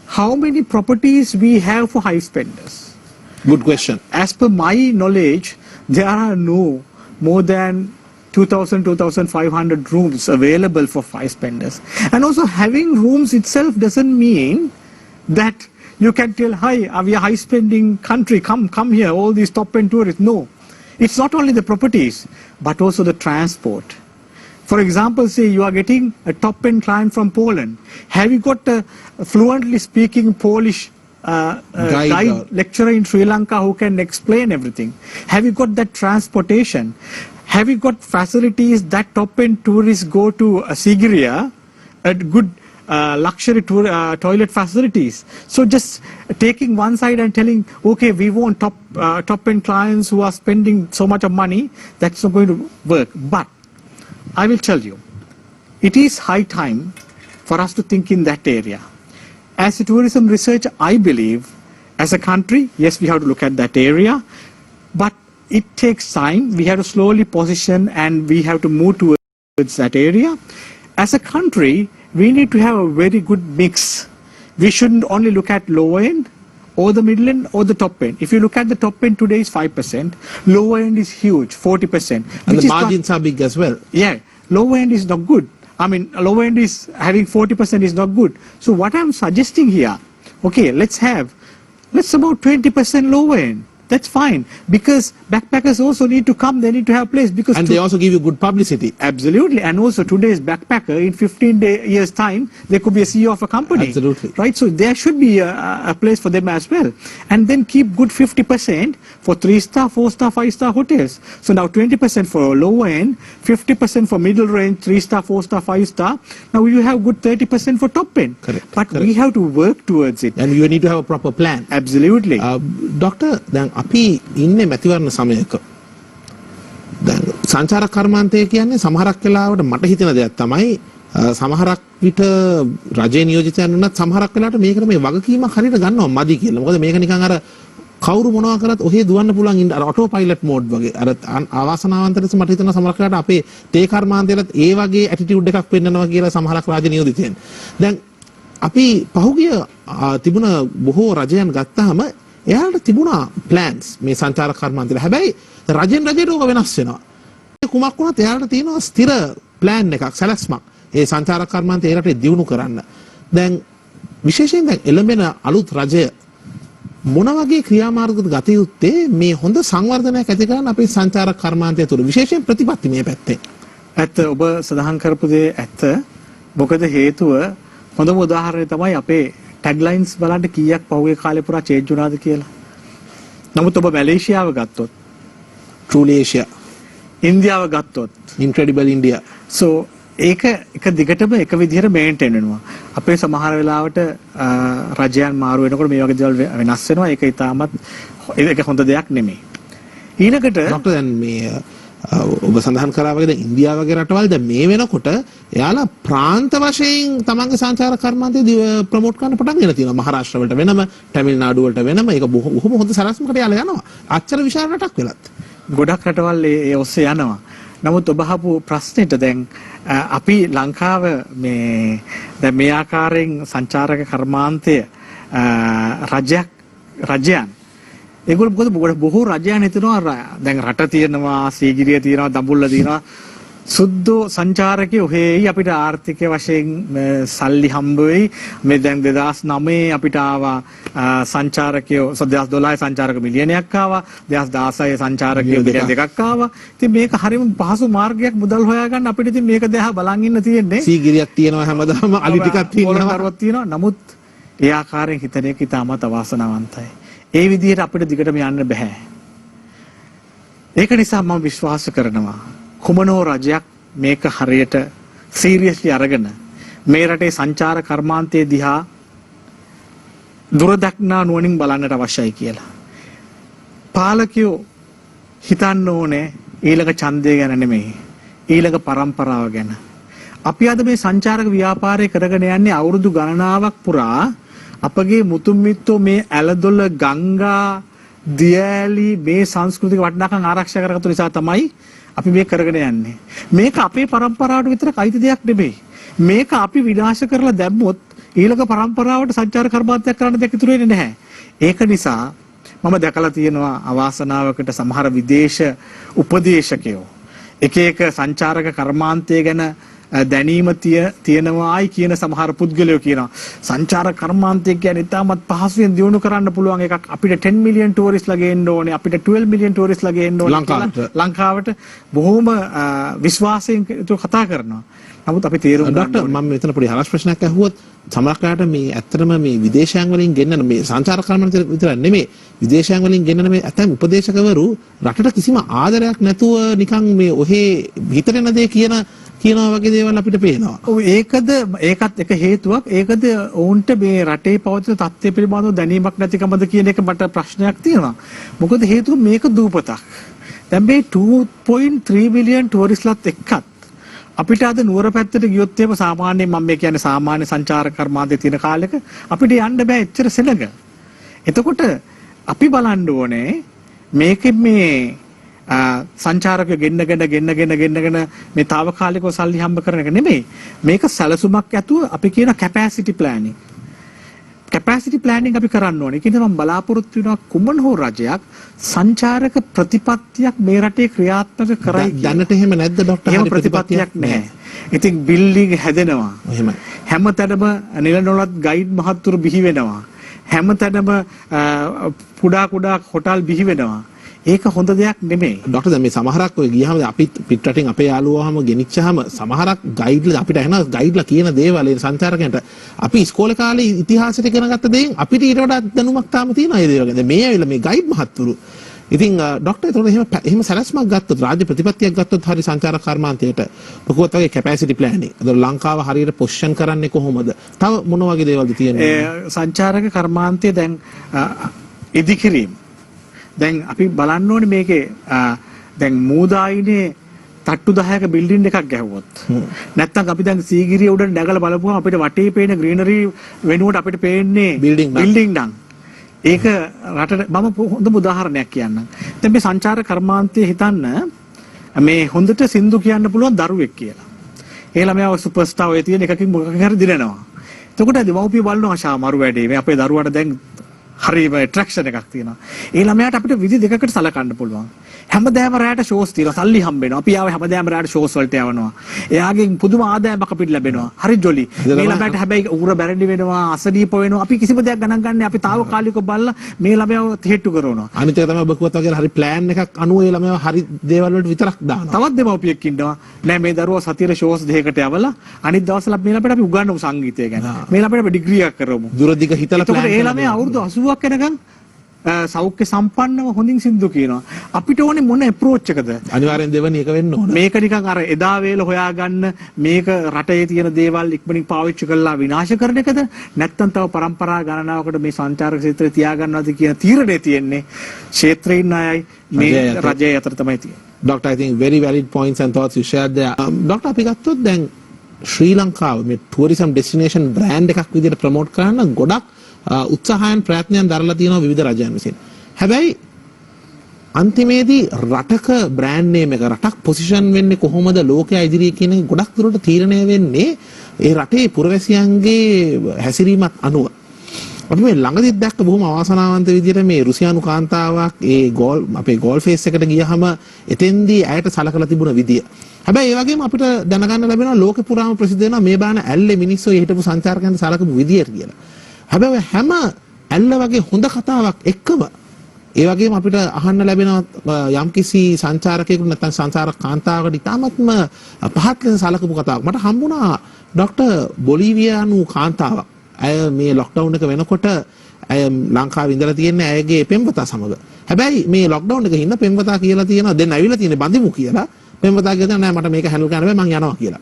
how many properties we have for high spenders. Good question. As per my knowledge, there are no more than 2,000, 2,500 rooms available for high spenders. And also having rooms itself doesn't mean that You can tell, hi, we are high spending country, come here, all these top end tourists. No, it's not only the properties, but also the transport. For example, say you are getting a top end client from Poland. Have you got a fluently speaking Polish guide lecturer in Sri Lanka who can explain everything? Have you got that transportation? Have you got facilities that top end tourists go to Sigiriya at good luxury toilet facilities? So just taking one side and telling, okay, we want top end clients who are spending so much of money, that's not going to work. But I will tell you, it is high time for us to think in that area. As a tourism researcher, I believe, as a country, yes, we have to look at that area, but it takes time. We have to slowly position and we have to move towards that area. As a country, we need to have a very good mix. We shouldn't only look at lower end or the middle end or the top end. If you look at the top end today is 5%, lower end is huge, 40%. And the margins are big as well. Yeah, lower end is not good. I mean, lower end is having 40% is not good. So what I'm suggesting here, okay, let's about 20% lower end. That's fine, because backpackers also need to come, they need to have place. Because and they also give you good publicity. Absolutely, and also today's backpacker, in 15 years time, they could be a CEO of a company. Absolutely. Right, so there should be a place for them as well. And then keep good 50% for 3-star, 4-star, 5-star hotels. So now 20% for lower end, 50% for middle range, 3-star, 4-star, 5-star. Now you have good 30% for top end. Correct. But Correct. we have to work towards it. And you need to have a proper plan. Absolutely. Doctor, දැන් අපි ඉන්නේ මැතිවරණ සමයක. දැන් සංචාරක කර්මාන්තය කියන්නේ සමහරක් වෙලාවට මට හිතෙන දෙයක් තමයි සමහරක් විට රජයේ නියෝජිතයන් වුණත් සමහරක් වෙලාවට මේකට මේ වගකීමක් හරියට ගන්නවා මදි කියලා. මොකද මේක නිකන් අර කවුරු මොනවා කරත් ඔහේ දුවන්න පුළුවන් ඉන්න අර ඔටෝ පයිලට් මෝඩ් වගේ. අර ආවාසනාවන්ත ලෙස මට හිතෙනවා සමහරක් වෙලාවට අපේ තේ කර්මාන්තයලත් ඒ වගේ ඇටිටියුඩ් එකක් පෙන්නනවා කියලා සමහරක් රාජ්‍ය නියෝජිතයන්. දැන් අපි පහුගිය තිබුණ බොහෝ රජයන් ගත්තාම එයාලට තිබුණා ප්ලෑන්ස් මේ සංචාරක කර්මාන්තවල. හැබැයි රජෙන් රජයට ඕක වෙනස් වෙනවා. කුමක් වුණත් එයාලට තියෙනවා ස්ථිර ප්ලෑන් එකක්, සැලැස්මක්. ඒ සංචාරක කර්මාන්තය ඒ රටේ දියුණු කරන්න. දැන් විශේෂයෙන් දැන් එළඹෙන අලුත් රජය මොන වගේ ක්‍රියාමාර්ගද ගත යුත්තේ මේ හොඳ සංවර්ධනයක් ඇති කරන්න අපේ සංචාරක කර්මාන්තය තුළ විශේෂයෙන් ප්‍රතිපත්ති මේ පැත්තේ. ඇත්ත ඔබ සඳහන් කරපු දේ ඇත්ත. මොකද හේතුව හොඳම උදාහරණය තමයි අපේ ටැග්ලයින්ස් බලන්න කීයක් පහුගිය කාලේ පුරා චේන්ජ් වුණාද කියලා. නමුත් ඔබ මැලේසියාව ගත්තොත්, Truly Asia, ඉන්දියාව ගත්තොත්, Incredible India. so ඒක එක දිගටම එක විදිහට මේන්ටේන් වෙනවා. අපේ සමහර වෙලාවට රජයන් මාරු වෙනකොට මේ වගේ දේවල් වෙනස් වෙනවා. ඒක ඉතාමත් ඒක හොඳ දෙයක් නෙමෙයි. ඊළඟට ડોක්ටර් දැන් මේ ඔබ සඳහන් කරා වගේ දැන් ඉන්දියාව වගේ රටවල් දැන් මේ වෙනකොට එයාලා ප්‍රාන්ත වශයෙන් තමන්ගේ සංචාරක කර්මාන්තය ප්‍රොමෝට් කරන්න පටන් ගෙන තියෙනවා. මහාරාෂ්ට්‍ර වලට වෙනම, තමිල්නාඩු වලට වෙනම, ඒක බොහොම හොඳ සැලැස්මකට යාලා යනවා. අච්චර විශාල රටක් වෙලත්. ගොඩක් රටවල් ඒ ඔස්සේ යනවා. නමුත් ඔබ අහපු ප්‍රශ්නෙට දැන් අපි ලංකාව දැන් මේ ආකාරයෙන් සංචාරක කර්මාන්තය රජයන් ඒගොල්ලෝ මොකද බොහෝ රජයන් හිතනවා දැන් රට තියෙනවා, සීගිරිය තියෙනවා, දඹුල්ල තියෙනවා, සුද්ධෝ සංචාරකයෝ හේයි අපිට ආර්ථික වශයෙන් සල්ලි හම්බ වෙයි. මේ දැන් 2009 අපිට ආවා සංචාරකයෝ 2012 සංචාරක මිලියනයක් ආවා, 2016 සංචාරකයෝ මිලියන 2ක් ආවා. ඉතින් මේක හරියම පහසු මාර්ගයක් මුදල් හොයාගන්න අපිට ඉතින් මේක දිහා බලන් ඉන්න තියෙන්නේ. සීගිරියක් තියෙනවා හැමදාම, අලි ටිකක් තියෙනවා. නමුත් ඒ ආකාරයෙන් හිතන එක ඉතාමත් අවාසනාවන්තයි. ඒ විදිහට අපිට දිගටම යන්න බෑ. ඒක නිසා මම විශ්වාස කරනවා කුමනෝ රජයක් මේක හරියට සීරියස්ලි අරගෙන මේ රටේ සංචාර කර්මාන්තයේ දිහා දුරදක්නා නුවණින් බලන්නට අවශ්‍යයි කියලා. පාලකයෝ හිතන්න ඕනේ ඊළඟ ඡන්දය ගැන නෙමෙයි, ඊළඟ પરම්පරාව ගැන. අපි අද මේ සංචාරක ව්‍යාපාරය කරගෙන යන්නේ අවුරුදු ගණනාවක් පුරා අපගේ මුතුන් මිත්තෝ මේ ඇලදොල, ගංගා, දියැලි මේ සංස්කෘතික වටිනාකම් ආරක්ෂා කරගත්තු නිසා තමයි අපි මේක කරගෙන යන්නේ. මේක අපේ પરම්පරාවට විතරක් අයිති දෙයක් නෙමෙයි. මේක අපි විනාශ කරලා දැම්මොත් ඊළඟ પરම්පරාවට සංචාර කර්මාන්තයක් කරන්න දෙයක් ඉතුරු වෙන්නේ නැහැ. ඒක නිසා මම දැකලා තියෙනවා අවාසනාවකට සමහර විදේශ උපදේශකයෝ එක සංචාරක කර්මාන්තය ගැන දැනීම තියෙනවායි කියන සමහර පුද්ගලයෝ කියනවා සංචාර කර්මාන්තය කියන්නේ ඉතාමත් පහසුවෙන් දියුණු කරන්න පුළුවන් එකක් අපිට 10 මිලියන් ටූරිස්ට්ලා ගේන්න ඕනේ අපිට 12 මිලියන් ටූරිස්ට්ලා ගේන්න ඕනේ ලංකාවට බොහොම විශ්වාසයෙන් කතා කරනවා. නමුත් අපි තේරුම් ගන්න මම මෙතන පොඩි හරස් ප්‍රශ්නයක් අහුවොත් සමහරකට මේ ඇත්තටම මේ විදේශයන් වලින් ගෙන්නන මේ සංචාර කර්මාන්ත විතර නෙමෙයි විදේශයන් වලින් ගෙන්නන මේ ඇතැම් උපදේශකවරු රටට කිසිම ආදරයක් නැතුව නිකන් මේ ඔහේ හිතරෙන දේ කියනවා වගේ දේවල් අපිට පේනවා. ඔව් ඒකත් එක හේතුවක්. ඒකද ඔවුන්ට මේ රටේ පවතින තත්ත්වය පිළිබඳව දැනීමක් නැතිකමද කියන එක මට ප්‍රශ්නයක් තියෙනවා. මොකද හේතුව මේක දූපතක්. දැන් මේ 2.3 මිලියන් ටූරිස්ට්ලාත් එක්කත් අපිට අද නුවර පැත්තට ගියොත් එහෙම සාමාන්‍යයෙන් මම මේ කියන්නේ සාමාන්‍ය සංචාර කර්මාන්තයේ තියෙන කාලෙක අපිට යන්න බෑ එච්චර සෙනඟ. එතකොට අපි බලන්න ඕනේ මේකෙන් මේ සංචාරකයෝ ගෙන්නගෙන මේ తాවකාලිකව සල්ලි හම්බ කරන එක නෙමෙයි. මේක සැලසුමක් ඇතුව අපි කියන කැපැසිටි ප්ලෑනින්. කැපැසිටි ප්ලෑනින් අපි කරන්න ඕනේ. ඒකෙන් මම බලාපොරොත්තු වෙනවා කුමන හෝ රජයක් සංචාරක ප්‍රතිපත්තියක් මේ රටේ ක්‍රියාත්මක කරයි කියලා. දැනට එහෙම නැද්ද ડોක්ටර්? එහෙම ප්‍රතිපත්තියක් නැහැ. ඉතින් බිල්ඩින් හැදෙනවා. එහෙමයි. හැමතැනම නිලනොලත් ගයිඩ් මහත්තුරු බිහි වෙනවා. හැමතැනම කුඩා හොටල් බිහි වෙනවා. ඒක හොඳ දෙයක් නෙමෙයි. ડોක්ටර් දැන් මේ සමහරක් ඔය ගියාම අපි පිට රටින් අපේ යාළුවාම ගෙනිච්චාම සමහරක් ගයිඩ්ලා අපිට අහනවා ගයිඩ්ලා කියන දේවල් ඒ සංචාරකයන්ට අපි ඉස්කෝලේ කාලේ ඉතිහාසෙට ඉගෙන ගත්ත දේෙන් අපිට ඊට වඩා දැනුමක් තාම තියෙනවා ඒ දේවල් ගැන. දැන් මේ ඇවිල්ලා මේ ගයිඩ් මහත්තුරු ඉතින් ડોක්ටර් ඒතකොට එහෙම සැලැස්මක් ගත්තොත් රාජ්‍ය ප්‍රතිපත්තියක් ගත්තොත් හරි සංචාර කර්මාන්තයට මොකවත් වගේ කැපැසිටි ප්ලෑනින්. අද ලංකාව හරියට පොසිෂන් කරන්නේ කොහොමද? තව මොන වගේ දේවල්ද තියෙන්නේ? සංචාරක කර්මාන්තය දැන් ඉදිකිරීම දැන් අපි බලන්න ඕනේ මේකේ දැන් මූදායිනේ තට්ටු 10ක බිල්ඩින් එකක් ගැහුවොත් නැත්තම් අපි දැන් සීගිරිය උඩ නැගලා බලපුවම අපිට වටේ පේන ග්‍රීනරි වෙනුවට අපිට පේන්නේ බිල්ඩින් නම් ඒක රටට මම හොඳම උදාහරණයක් කියන්නම්. දැන් මේ සංචාර කර්මාන්තයේ හිතන්න මේ හොඳට සින්දු කියන්න පුළුවන් දරුවෙක් කියලා. ඒ ළමයා සුපර්ස්ටාර් ඔය තියෙන එකකින් මොකක් හරි දිනනවා. එතකොට දෙමව්පිය බලනවා ආශා මරු වැඩේ මේ අපේ දරුවාට දැන් හරිම ඇට්‍රැක්ෂන් එකක් තියෙනවා. ඒ ළමයාට අපිට විදි දෙකකට සලකන්න පුළුවන්. හැමදාම රැයට ෂෝස් තියෙනවා. සල්ලි හම්බ වෙනවා. අපි ආවේ හැමදාම රැයට ෂෝස් වලට යවනවා. එයාගෙන් පුදුම ආදායමක් අපිට ලැබෙනවා. හරි ජොලි. මේ ළමයාට හැබැයි උගුර බැරණි වෙනවා, අසනීප වෙනවා. අපි කිසිම දෙයක් ගණන් ගන්නෑ. අපි తాවකාලිකව බලලා මේ ළමයාව හෙට්ටු කරනවා. අනිත් එක තමයි ඔබ කිව්වත් වගේ හරි ප්ලෑන් එකක් අනුව ඒ ළමයාව හරි දේවල් වලට විතරක් දානවා. තවත් දෙමව්පියෙක් ඉන්නවා. නෑ මේ දරුවා සතියේ ෂෝස් දෙකකට යවලා අනිත් දවස්වල මේ ළමයාට අපි උගන්වමු සංගීතය ගැන. මේ ළමයාට අපි ඩිග්‍රී එකක් කරමු. දුරදිග හිතලා ප්ලෑන් කරනවා. ඒ ළමයා අවුරුදු 80ක් වෙනකන් සෞඛ්‍ය සම්පන්නව හොඳින් සින්දු කියනවා. අපිට ඕනේ මොන අප්‍රෝච් එකද? අනිවාර්යෙන් දෙවෙනි එක වෙන්න ඕන. මේක නිකන් අර එදා වේල හොයාගන්න මේක රටේ තියෙන දේවල් ඉක්මනින් පාවිච්චි කරලා විනාශ කරන එකද? නැත්නම් තව પરම්පරා ගණනාවකට මේ සංචාරක ක්ෂේත්‍රය තියාගන්නවද කියන තීරණය තියෙන්නේ ක්ෂේත්‍රයේ ඉන්න අයයි මේ රජය අතර තමයි තියෙන්නේ. Doctor, I think very valid points and thoughts you shared there. Doctor, අපි ගත්තොත් දැන් ශ්‍රී ලංකාව මේ tourism destination brand එකක් විදිහට ප්‍රොමෝට් කරන්න ගොඩක් උත්සාහයන් ප්‍රයත්නයන් දරලා තියෙනවා විවිධ රජයන් විසින්. හැබැයි අන්තිමේදී රටක බ්‍රෑන්ඩ් නේම් එක රටක් පොසිෂන් වෙන්නේ කොහොමද ලෝකයා ඉදිරියේ කියන ගොඩක් දුරට තීරණය වෙන්නේ ඒ රටේ පුරවැසියන්ගේ හැසිරීමත් අනුව. අපි මේ ළඟදිත් දැක්ක බොහොම අවාසනාවන්ත විදිහට මේ රුසියානු කාන්තාවක් අපේ ගෝල් ෆේස් එකට ගියහම එතෙන්දී ඇයට සලකලා තිබුණ විදිය. හැබැයි ඒ වගේම අපිට දැනගන්න ලැබෙනවා ලෝකෙ පුරාම ප්‍රසිද්ධ වෙනවා මේ බාන ඇල්ලේ මිනිස්සු හිටපු සංචාරකයන්ට සලකපු විදියට කියලා. හැබැයි හැම ඇල්ල වගේ හොඳ කතාවක් එක්කම ඒ වගේම අපිට අහන්න ලැබෙනවා යම්කිසි සංචාරකයෙකුට නැත්නම් සංචාරක කාන්තාවකට ඉතාමත්ම පහත් ලෙස සලකපු කතාවක්. මට හම්බුණා ડોક્ટર බොලීවියානු කාන්තාවක්. ඇය මේ ලොක්ඩවුන් එක වෙනකොට ඇය ලංකාවේ ඉඳලා තියෙන්නේ ඇයගේ පෙම්වතා සමග. හැබැයි මේ ලොක්ඩවුන් එකේ ඉන්න පෙම්වතා කියලා තියෙනවා දෙන්න ඇවිල්ලා තියෙන්නේ බඳිමු කියලා. පෙම්වතා කියනවා නෑ මට මේක හැන්ඩල් කරන්න බෑ මං යනවා කියලා.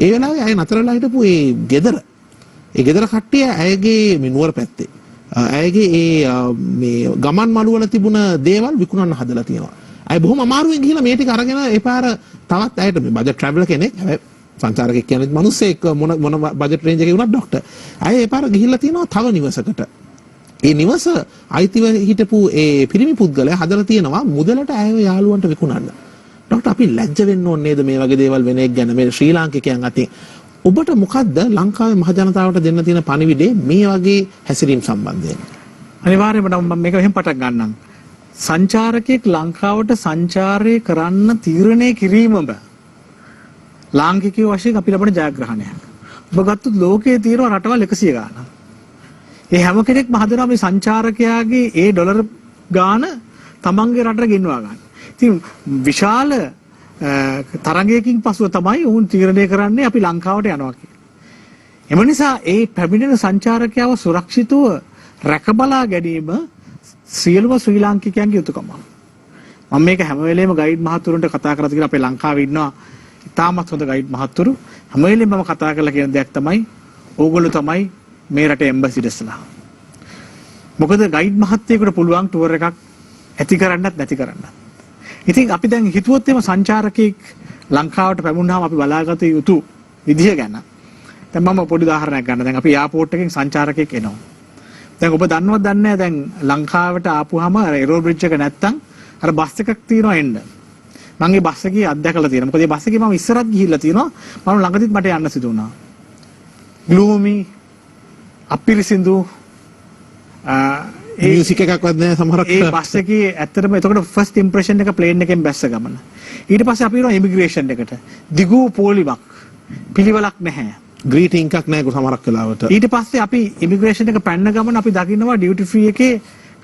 ඒ වෙලාවේ ඇය නතර වෙලා හිටපු ඒ ගෙදර කට්ටිය ඇයගේ මේ නුවර පැත්තේ ඇයගේ මේ ගමන් මළු වල තිබුණ දේවල් විකුණන්න හදලා තියෙනවා. අය බොහොම අමාරුවෙන් ගිහිල්ලා මේ ටික අරගෙන ඒ පාර තවත් ඇයට මේ බජට් ට්‍රැවලර් කෙනෙක් හැබැයි සංචාරකෙක් කියන්නේ මිනිස්සෙක් මොන බජට් රේන්ජ් එකේ වුණත් ડોක්ටර්. අය ඒ පාර ගිහිල්ලා තියෙනවා තව නිවසකට. ඒ නිවස අයිතිව හිටපු ඒ පිරිමි පුද්ගලයා හදලා තියෙනවා මුදලට ඇයව යාළුවන්ට විකුණන්න. ડોක්ටර් අපි ලැජ්ජ වෙන්න ඕනේ නේද මේ වගේ දේවල් වෙන එක ගැන මේ ශ්‍රී ලාංකිකයන් අතින්. ඔබට මොකද්ද ලංකාවේ මහ ජනතාවට දෙන්න තියෙන පණිවිඩේ මේ වගේ හැසිරීම් සම්බන්ධයෙන්? අනිවාර්යයෙන්ම මම මේක එහෙම පටන් ගන්නම්. සංචාරකයෙක් ලංකාවට සංචාරය කරන්න තීරණය කිරීමම ලාංකිකයෝ වශයෙන් අපි ලබන ජයග්‍රහණයක්. ඔබ ගත්තොත් ලෝකයේ තියෙන රටවල් 100 ගානක්. ඒ හැම කෙනෙක්ම හදනවා මේ සංචාරකයාගේ ඒ ඩොලර් ගාන තමන්ගේ රටට ගෙන්වා ගන්න. ඉතින් විශාල තරඟයකින් පසුව තමයි උන් තීරණය කරන්නේ අපි ලංකාවට යනවා කියලා. එම නිසා ඒ පැමිණෙන සංචාරකයව සුරක්ෂිතව රැකබලා ගැනීම සියලුම ශ්‍රී ලාංකිකයන්ගේ යුතුකමක්. මම මේක හැම වෙලේම ගයිඩ් මහතුරුන්ට කතා කරලා තියෙනවා. අපේ ලංකාවේ ඉන්නවා ඉතාමත් හොඳ ගයිඩ් මහතුරු. හැම වෙලේම මම කතා කරලා කියන දෙයක් තමයි ඕගොල්ලෝ තමයි මේ රටේ එම්බැසිඩර්ස්ලා. මොකද ගයිඩ් මහත්තයෙකුට පුළුවන් ටුවර් එකක් ඇති කරන්නත් නැති කරන්නත්. ඉතින් අපි දැන් හිතුවොත් එම සංචාරකයෙක් ලංකාවට පැමුණාම අපි බලාගත යුතු විදිහ ගැන. දැන් මම පොඩි උදාහරණයක් ගන්න. දැන් අපි එයාපෝට් එකෙන් සංචාරකයෙක් එනවා. දැන් ඔබ දන්නවද දන්නේ නැහැ දැන් ලංකාවට ආපුවාම එරෝ බ්‍රිජ් එක නැත්තම් අර බස් එකක් තියෙනවා එන්න. මම ඒ බස් එකේ අත්දැකලා තියෙනවා. මොකද මේ බස් එකේ මම ඉස්සරහත් ගිහිල්ලා තියෙනවා. මම ළඟදිත් මට යන්න සිදු වුණා. ග්ලූමි අපිරිසිදු මියුසික් එකක්වත් නැහැ සමහරක්. ඒ බස් එකේ ඇත්තටම එතකොට ෆස්ට් ඉම්ප්‍රෙෂන් එක ප්ලේන් එකෙන් බැස්ස ගමන. ඊට පස්සේ අපි යනවා ඉමිග්‍රේෂන් එකට. දිගු පොලිමක්. පිළිවෙලක් නැහැ. ග්‍රීටින් එකක් නැහැ සමහරක් වෙලාවට. ඊට පස්සේ අපි ඉමිග්‍රේෂන් එක පැන්න ගමන අපි දකින්නවා ඩියුටි ෆ්‍රී එකේ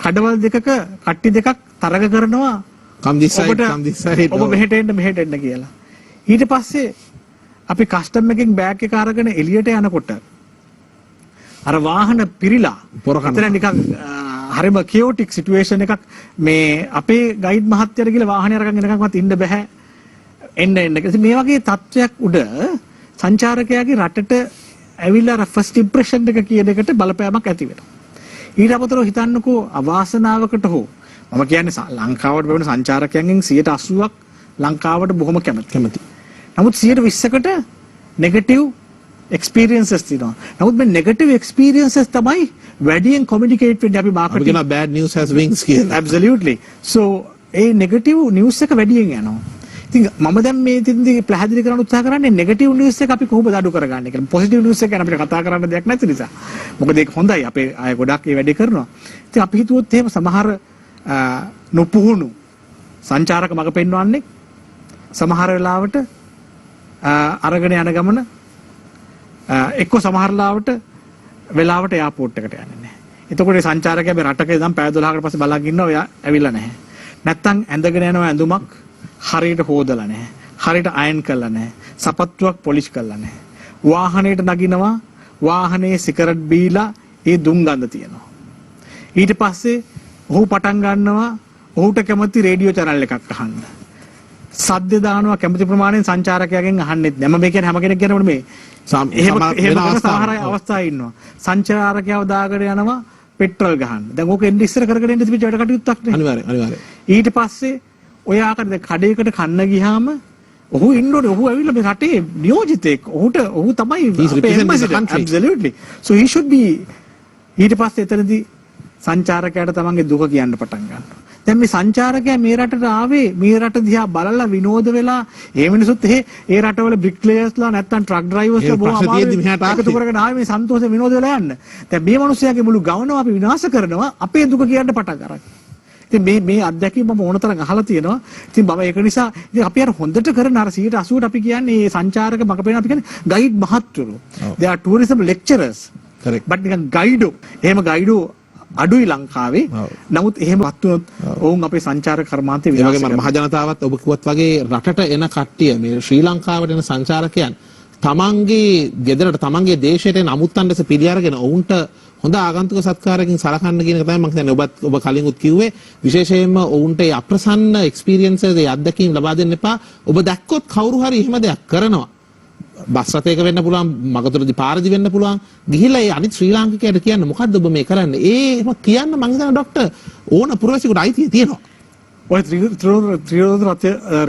කඩවල් දෙකක කට්ටි දෙකක් තරග කරනවා. come this side. ඔබ මෙහෙට එන්න කියලා. ඊට පස්සේ අපි කස්ටම් එකෙන් බෑග් එක අරගෙන එළියට යනකොට අර වාහන පිරීලා එතන නිකන් හරිම කියෝටික් සිටුේෂන් එකක් මේ අපේ ගයිඩ් මහත්තයාට කියලා වාහනේ අරගෙන එනකන්වත් ඉන්න බෑ. එන්න. මේ වගේ තත්ත්වයක් උඩ සංචාරකයාගේ රටට ඇවිල්ලා අර ෆස්ට් ඉම්ප්‍රෙෂන් එක කියන එකට බලපෑමක් ඇති වෙනවා. ඊට අමතරව හිතන්නකෝ අවාසනාවකට හෝ මම කියන්නේ ලංකාවට වෙන සංචාරකයන්ගෙන් 80%ක් ලංකාවට බොහොම කැමති. නමුත් 120කට නෙගටිව් එක්ස්පීරියන්සස් තියෙනවා. නමුත් මේ නෙගටිව් එක්ස්පීරියන්සස් තමයි වැඩියෙන් කොමියුනිකේට් වෙන්නේ අපි මාකටිං. අපි කියන bad news has wings කියලා. Absolutely. So ඒ නෙගටිව් නිවුස් එක වැඩියෙන් යනවා. ඉතින් මම දැන් මේ තින්දී පැහැදිලි කරන්න උත්සාහ කරන්නේ නෙගටිව් නිවුස් එක අපි කොහොමද අඩු කරගන්නේ කියලා. පොසිටිව් නිවුස් එක ගැන අපිට කතා කරන්න දෙයක් නැති නිසා. මොකද ඒක හොඳයි. අපේ අය ගොඩක් ඒ වැඩේ කරනවා. ඉතින් අපි හිතුවොත් එහෙම සමහර නොපුහුණු සංචාරක මඟ පෙන්වන්නේ සමහර වෙලාවට අරගෙන යන ගමන එක්ක සමහර වෙලාවට එයාපෝට් එකට යන්නේ නැහැ. එතකොට සංචාරකයා මේ රටක ඉඳන් පැය 12කට පස්සේ බලන් ඉන්නවා එයා ඇවිල්ලා නැහැ. නැත්තම් ඇඳගෙන යනවා ඇඳුමක් හරියට හොදලා නැහැ. හරියට අයන් කරලා නැහැ. සපත්තුවක් පොලිෂ් කරලා නැහැ. වාහනේට නගිනවා වාහනේ සිගරට් බීලා ඒ දුම් ගඳ තියෙනවා. ඊට පස්සේ ඔහු පටන් ගන්නවා ඔහුට කැමති රේඩියෝ channel එකක් අහන්න. සද්ද දානවා කැමති ප්‍රමාණයෙන් සංචාරකයාගෙන් අහන්නෙත් නැහැ. මම මේ කියන්නේ හැම කෙනෙක් ගැනම මේ එහෙම සමහර අවස්ථා ඉන්නවා. සංචාරකයව දාගෙන යනවා පෙට්‍රල් ගහන්න. දැන් ඕක එන්න ඉස්සර කරගෙන එන්න තිබිච්ච වැඩ කටයුත්තක් නේ. අනිවාර්යයෙන්. ඊට පස්සේ ඔය ආකාරයෙන් කඩේකට කන්න ගියාම ඔහු ඉන්නෝනේ ඔහු ඇවිල්ලා මේ රටේ නියෝජිතෙක්. ඔහු තමයි absolutely. So he should be. ඊට පස්සේ එතනදී සංචාරකයාට තමන්ගේ දුක කියන්න පටන් ගන්නවා. දැන් මේ සංචාරකයා මේ රටට ආවේ මේ රට දිහා බලලා විනෝද වෙලා ඒ මිනිසුත් ඒ රටවල බ්‍රික්ලේයර්ස්ලා නැත්තම් ට්‍රක් ඩ්‍රයිවර්ස්ලා බොහොම අමාරුයි කරගෙන ආවේ මේ සන්තෝෂ විනෝද වෙලා යන්න. දැන් මේ මිනිස්යාගේ මුළු ගවනම අපි විනාශ කරනවා අපේ දුක කියන්න පටන් ගන්නවා. ඉතින් මේ අත්දැකීම මම ඕනතරම් අහලා තියෙනවා. ඉතින් මම ඒක නිසා ඉතින් අපි අර හොඳට කරන අර 80% අපි කියන්නේ මේ සංචාරක මග පෙන්නන අපි කියන්නේ guide මහත්තුරු. they are tourism lecturers. correct. but නිකන් ගයිඩෝ. එහෙම ගයිඩෝ අඩුයි ලංකාවේ. නමුත් එහෙම වත්තුනොත් ඔවුන් අපේ සංචාරක කර්මාන්තේ විනාශ කරනවා. මහ ජනතාවත් ඔබ කිව්වත් වගේ රටට එන කට්ටිය මේ ශ්‍රී ලංකාවට එන සංචාරකයන් තමන්ගේ ගෙදරට තමන්ගේ දේශයට එන අමුත්තන්ටස පිළි අරගෙන ඔවුන්ට හොඳ ආගන්තුක සත්කාරයකින් සලකන්න කියන එක තමයි මම කියන්නේ. ඔබ කලින් උත් කිව්වේ විශේෂයෙන්ම ඔවුන්ට ඒ අප්‍රසන්න එක්ස්පීරියන්සස් ඒ අත්දැකීම් ලබා දෙන්න එපා. ඔබ දැක්කොත් කවුරු හරි එහෙම දෙයක් කරනවා. බස් රථයක වෙන්න පුළුවන්, මගතුරදී පාරදී වෙන්න පුළුවන්. ගිහිල්ලා ඒ අනිත් ශ්‍රී ලාංකිකයට කියන්න මොකද්ද ඔබ මේ කරන්නේ? එහෙම කියන්න මං හිතනවා ડોක්ටර් ඕන පුරවැසියෙකුට අයිතිය තියෙනවා. ඔය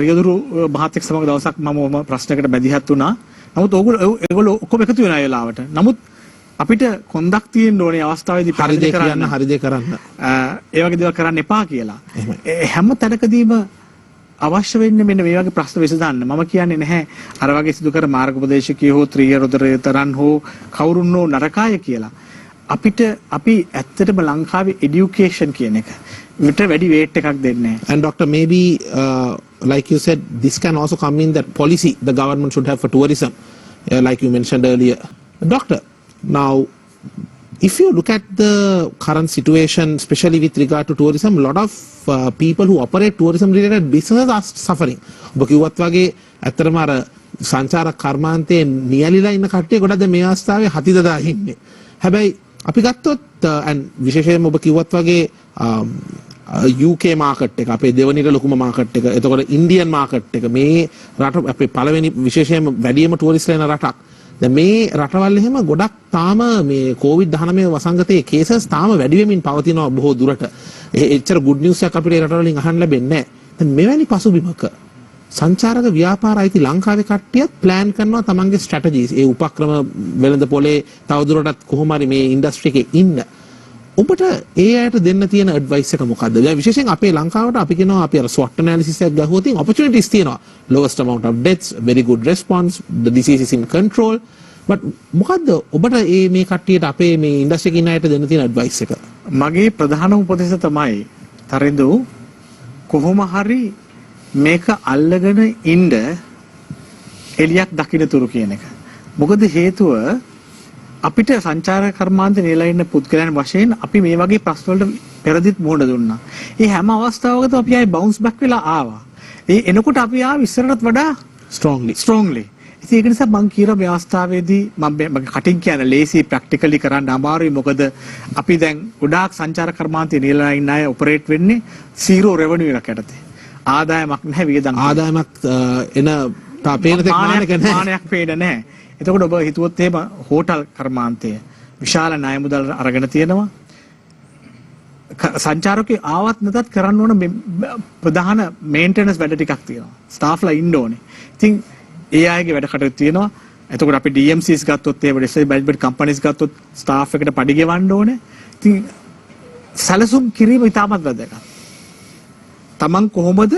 රියදුරු මහත්තයෙක් සමග දවසක් මම ප්‍රශ්නයකට බැදිහත් වුණා. නමුත් ඒගොල්ලෝ ඔක්කොම එකතු වෙන වෙලාවට. නමුත් අපිට කොන්දක් තියෙන්න ඕනේ අවස්ථාවේදී හරි දේ කියන්න, හරි දේ කරන්න. ඒ වගේ දේවල් කරන්න එපා කියලා. හැම තැනකදීම අවශ්‍ය වෙන්නේ මෙන්න මේ වගේ ප්‍රශ්න විසඳන්න. මම කියන්නේ නැහැ අර වගේ සිදු කර මාර්ගෝපදේශකයෝ හෝ ත්‍රියරුදරතරන් හෝ කවුරුන් හෝ නරකාය කියලා. අපි ඇත්තටම ලංකාවේ এডুকেෂන් කියන එක විතර වැඩි වේට් එකක් දෙන්නේ නැහැ. And doctor maybe like you said, this can also come in that policy the government should have for tourism, like you mentioned earlier. Doctor, now if you look at the current situation, especially with regard to tourism, a lot of people who operate tourism related businesses are suffering. ඔබ කිව්වත් වගේ ඇත්තටම අර සංචාර කර්මාන්තයේ නියැලිලා ඉන්න කට්ටිය ගොඩක් මේ අවස්ථාවේ හතිදදා ඉන්නේ. හැබැයි අපි ගත්තොත් and විශේෂයෙන්ම ඔබ කිව්වත් වගේ UK මාකට් එක අපේ දෙවනිට ලොකුම මාකට් එක. එතකොට ඉන්දියන් මාකට් එක මේ රට අපේ පළවෙනි විශේෂයෙන්ම වැඩිම ටූරිස්ට්ලා එන රටක්. දැන් මේ රටවල් එහෙම ගොඩක් තාම මේ COVID-19 වසංගතයේ කේසස් තාම වැඩි වෙමින් පවතිනවා බොහෝ දුරට. එච්චර good news එකක් අපිට රට වලින් අහන්න ලැබෙන්නේ නැහැ. දැන් මෙවැනි පසුබිමක සංචාරක ව්‍යාපාර අයිති ලංකාවේ කට්ටියත් ප්ලෑන් කරනවා තමන්ගේ ස්ට්‍රැටජිස් ඒ උපක්‍රම වෙළඳ පොලේ තවදුරටත් කොහොම හරි මේ ඉන්ඩස්ට්‍රි එකේ ඉන්න. ඔබට ඒ අයට දෙන්න තියෙන ඇඩ්වයිස් එක මොකද්ද? දැන් විශේෂයෙන් අපේ ලංකාවට අපි කියනවා අපි අර SWOT analysis එකක් ගහුවොත් opportunities තියෙනවා. Lowest amount of deaths, very good response, the disease is in control. but මොකද්ද ඔබට මේ කට්ටියට අපේ මේ ඉන්ඩස්ට්‍රි එකේ ඉන්න අයට දෙන්න තියෙන ඇඩ්වයිස් එක? මගේ ප්‍රධාන උපදේශ තමයි තරිඳු කොහොම හරි මේක අල්ලගෙන ඉන්න එලියක් දකින්න තුරු කියන එක. මොකද හේතුව අපිට සංචාර කර්මාන්ත නියලා ඉන්න පුද්ගලයන් වශයෙන් අපි මේ වගේ ප්‍රශ්න වලට පෙරදිත් මුහුණ දුන්නා. ඒ හැම අවස්ථාවකදී අපි ආයි බවුන්ස් බෑක් වෙලා ආවා. ඒ එනකොට අපි ආව ඉස්සරටත් වඩා ස්ට්‍රෝංගලි. ඉතින් ඒක නිසා මම කියන මේ අවස්ථාවේදී මම කටින් කියන ලේසි ප්‍රැක්ටිකලි කරන්න අමාරුයි. මොකද අපි දැන් ගොඩාක් සංචාර කර්මාන්තේ නියලා ඉන්න අය ඔපරේට් වෙන්නේ 0 රෙවෙනියු එකක් යටතේ. ආදායමක් නැහැ වියදම්. ආදායමක් එන තාපේන තෙක්මානක නැහැ. මානයක් පේන නැහැ. එතකොට ඔබ හිතුවොත් එහෙම හෝටල් කර්මාන්තය විශාල ණය මුදල් අරගෙන තියෙනවා. සංචාරකයෝ ආවත් නැතත් කරන්න ඕන ප්‍රධාන මේන්ටනන්ස් වැඩ ටිකක් තියෙනවා. ස්ටාෆ්ලා ඉන්න ඕනේ. ඉතින් ඒ අයගේ වැඩ කටයුතු තියෙනවා. එතකොට අපි DMCs ගත්තොත් ඒ වගේ බැඩ් කම්පැනිස් ගත්තොත් ස්ටාෆ් එකට පඩි ගෙවන්න ඕනේ. ඉතින් සැලසුම් කිරීම ඉතාමත් වැදගත්. තමන් කොහොමද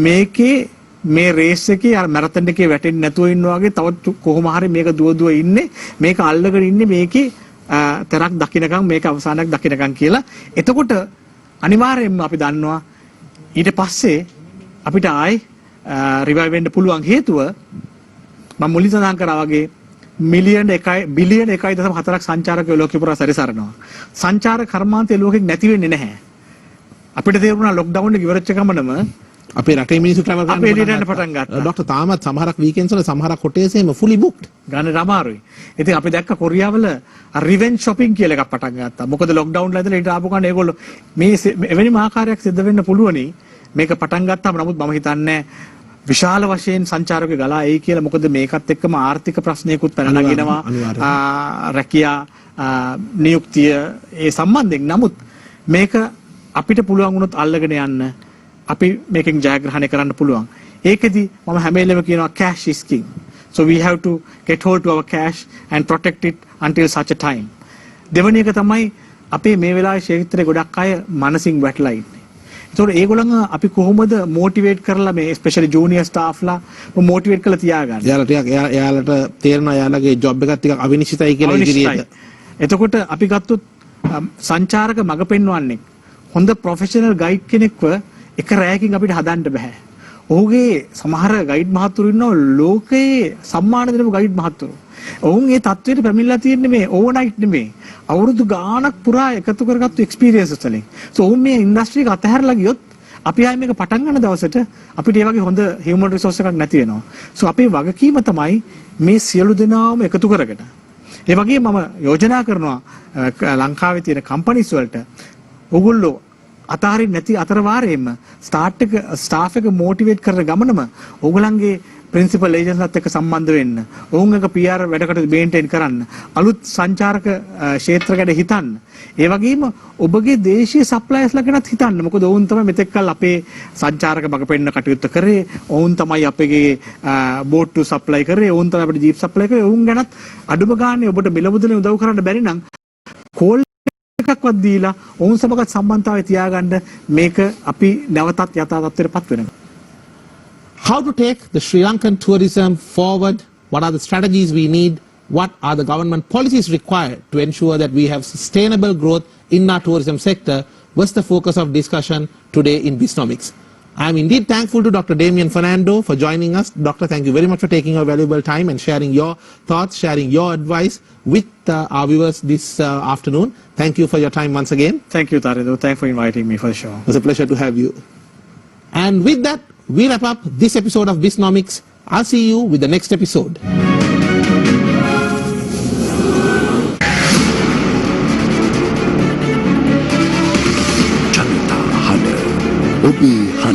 මේකේ මේ රේස් එකේ අර මැරතන් එකේ වැටෙන්නේ නැතුව ඉන්නවා වගේ තවත් කොහොම හරි මේක දුව ඉන්නේ මේක අල්ලගෙන ඉන්නේ මේකේ තරක් දකින්නකම් මේක අවසානයක් දකින්නකම් කියලා. එතකොට අනිවාර්යයෙන්ම අපි දන්නවා ඊට පස්සේ අපිට ආයි රිවයිව් වෙන්න පුළුවන් හේතුව මම මුලින් සඳහන් කරා වගේ බිලියන 1.4ක් සංචාරකයෝ ලෝකෙ පුරා සැරිසරනවා. සංචාර කර්මාන්තය ලෝකෙක නැති වෙන්නේ නැහැ. අපිට තේරුණා ලොක්ඩවුන් එක ඉවරච්ච ගමනම අපේ රටේ මිනිස්සු ට්‍රැවල් කරන්න අපේ එළියට යන්න පටන් ගත්තා. ડોක්ටර් තාමත් සමහරක් වීකෙන්ඩ්ස් වල සමහරක් හොටෙල්ස් එහෙම fully booked. ගන්න අමාරුයි. ඉතින් අපි දැක්ක කොරියාවල රිවෙන්ජ් shopping කියලා එකක් පටන් ගත්තා. මොකද ලොක්ඩවුන් ලා ඉඳලා ඊට ආපු ගමන් ඒගොල්ලෝ මේ එවැනි ආකාරයක් සිද්ධ වෙන්න පුළුවනි. මේක පටන් ගත්තාම නමුත් මම හිතන්නේ විශාල වශයෙන් සංචාරකයෝ ගලා එයි කියලා. මොකද මේකත් එක්කම ආර්ථික ප්‍රශ්නයකුත් පැන නගිනවා. රැකියා නියුක්තිය ඒ සම්බන්ධයෙන්. නමුත් මේක අපිට පුළුවන් වුණොත් අල්ලගෙන යන්න අපි මේකෙන් ජයග්‍රහණය කරන්න පුළුවන්. ඒකෙදි මම හැම වෙලේම කියනවා cash is king. So we have to get hold to our cash and protect it until such a time. දෙවෙනි එක තමයි අපේ මේ වෙලාවේ ක්ෂේත්‍රයේ ගොඩක් අය මනසින් වැටලා ඉන්නේ. ඒතකොට ඒගොල්ලන් අපි කොහොමද මොටිවේට් කරලා මේ ස්පෙෂලි ජූනියර් ස්ටාෆ්ලා මොටිවේට් කරලා තියාගන්න. එයාලට තේරෙනවා එයාලගේ ජොබ් එකත් ටිකක් අවිනිශ්චිතයි කියලා ඉදිරියට. එතකොට අපි ගත්තොත් සංචාරක මඟ පෙන්වන්නේ හොඳ ප්‍රොෆෙෂනල් ගයිඩ් කෙනෙක්ව එක රැයකින් අපිට හදන්න බෑ. ඔහුගේ සමහර ගයිඩ් මහතුරු ඉන්නවා ලෝකයේ සම්මාන දෙනපු ගයිඩ් මහතුරු. ඔවුන් මේ තත්ත්වයට පැමිණලා තියෙන්නේ මේ ඕවර්නයිට් නෙමෙයි. අවුරුදු ගාණක් පුරා එකතු කරගත්තු එක්ස්පීරියන්සස් වලින්. සෝ ඔවුන් මේ ඉන්ඩස්ට්‍රි එක අතහැරලා ගියොත් අපි ආයේ මේක පටන් ගන්න දවසට අපිට ඒ වගේ හොඳ හියුමන් රිසෝස් එකක් නැති වෙනවා. සෝ අපේ වගකීම තමයි මේ සියලු දෙනාම එකතු කරගෙන. ඒ වගේම මම යෝජනා කරනවා ලංකාවේ තියෙන කම්පැනිස් වලට ඔගොල්ලෝ අතාරින් නැති අතරවාරයෙන්ම ස්ටාෆ් එක මොටිවේට් කරන ගමනම ඕගොල්ලන්ගේ ප්‍රින්සිපල් ඒජන්ට්ස්ලාත් එක්ක සම්බන්ධ වෙන්න. ඔවුන් එක PR වැඩකට මේන්ටේන් කරන්න. අලුත් සංචාරක ක්ෂේත්‍ර ගැන හිතන්න. ඒ වගේම ඔබගේ දේශීය සප්ලයර්ස්ලා ගැනත් හිතන්න. මොකද ඔවුන් තමයි මෙතෙක් කල් අපේ සංචාරක මඟ පෙන්න කටයුතු කරේ. ඔවුන් තමයි අපගේ බෝට් ටු සප්ලයි කරේ. ඔවුන් තමයි අපිට ජීප් සප්ලයි කරේ. ඔවුන් ගැනත් අඩුම ගානේ ඔබට මිල මුදලෙන් උදව් කරන්න බැරි නම් කෝල් එකක්වත් දීලා ඔවුන් සමගත් සම්බන්ධතාවය තියාගන්න මේක අපි නැවතත් යථා තත්ත්වයටපත් වෙනවා. How to take the Sri Lankan tourism forward? What are the strategies we need? What are the government policies required to ensure that we have sustainable growth in our tourism sector? Was the focus of discussion today in Biznomics. I'm indeed thankful to Dr. Damian Fernando for joining us. Doctor, thank you very much for taking your valuable time and sharing your thoughts, sharing your advice with our viewers this afternoon. Thank you for your time once again. Thank you, Taridu. Thanks for inviting me for the show. It was a pleasure to have you. And with that, we wrap up this episode of Biznomics. I'll see you with the next episode. Janata Hana, Obi Hana.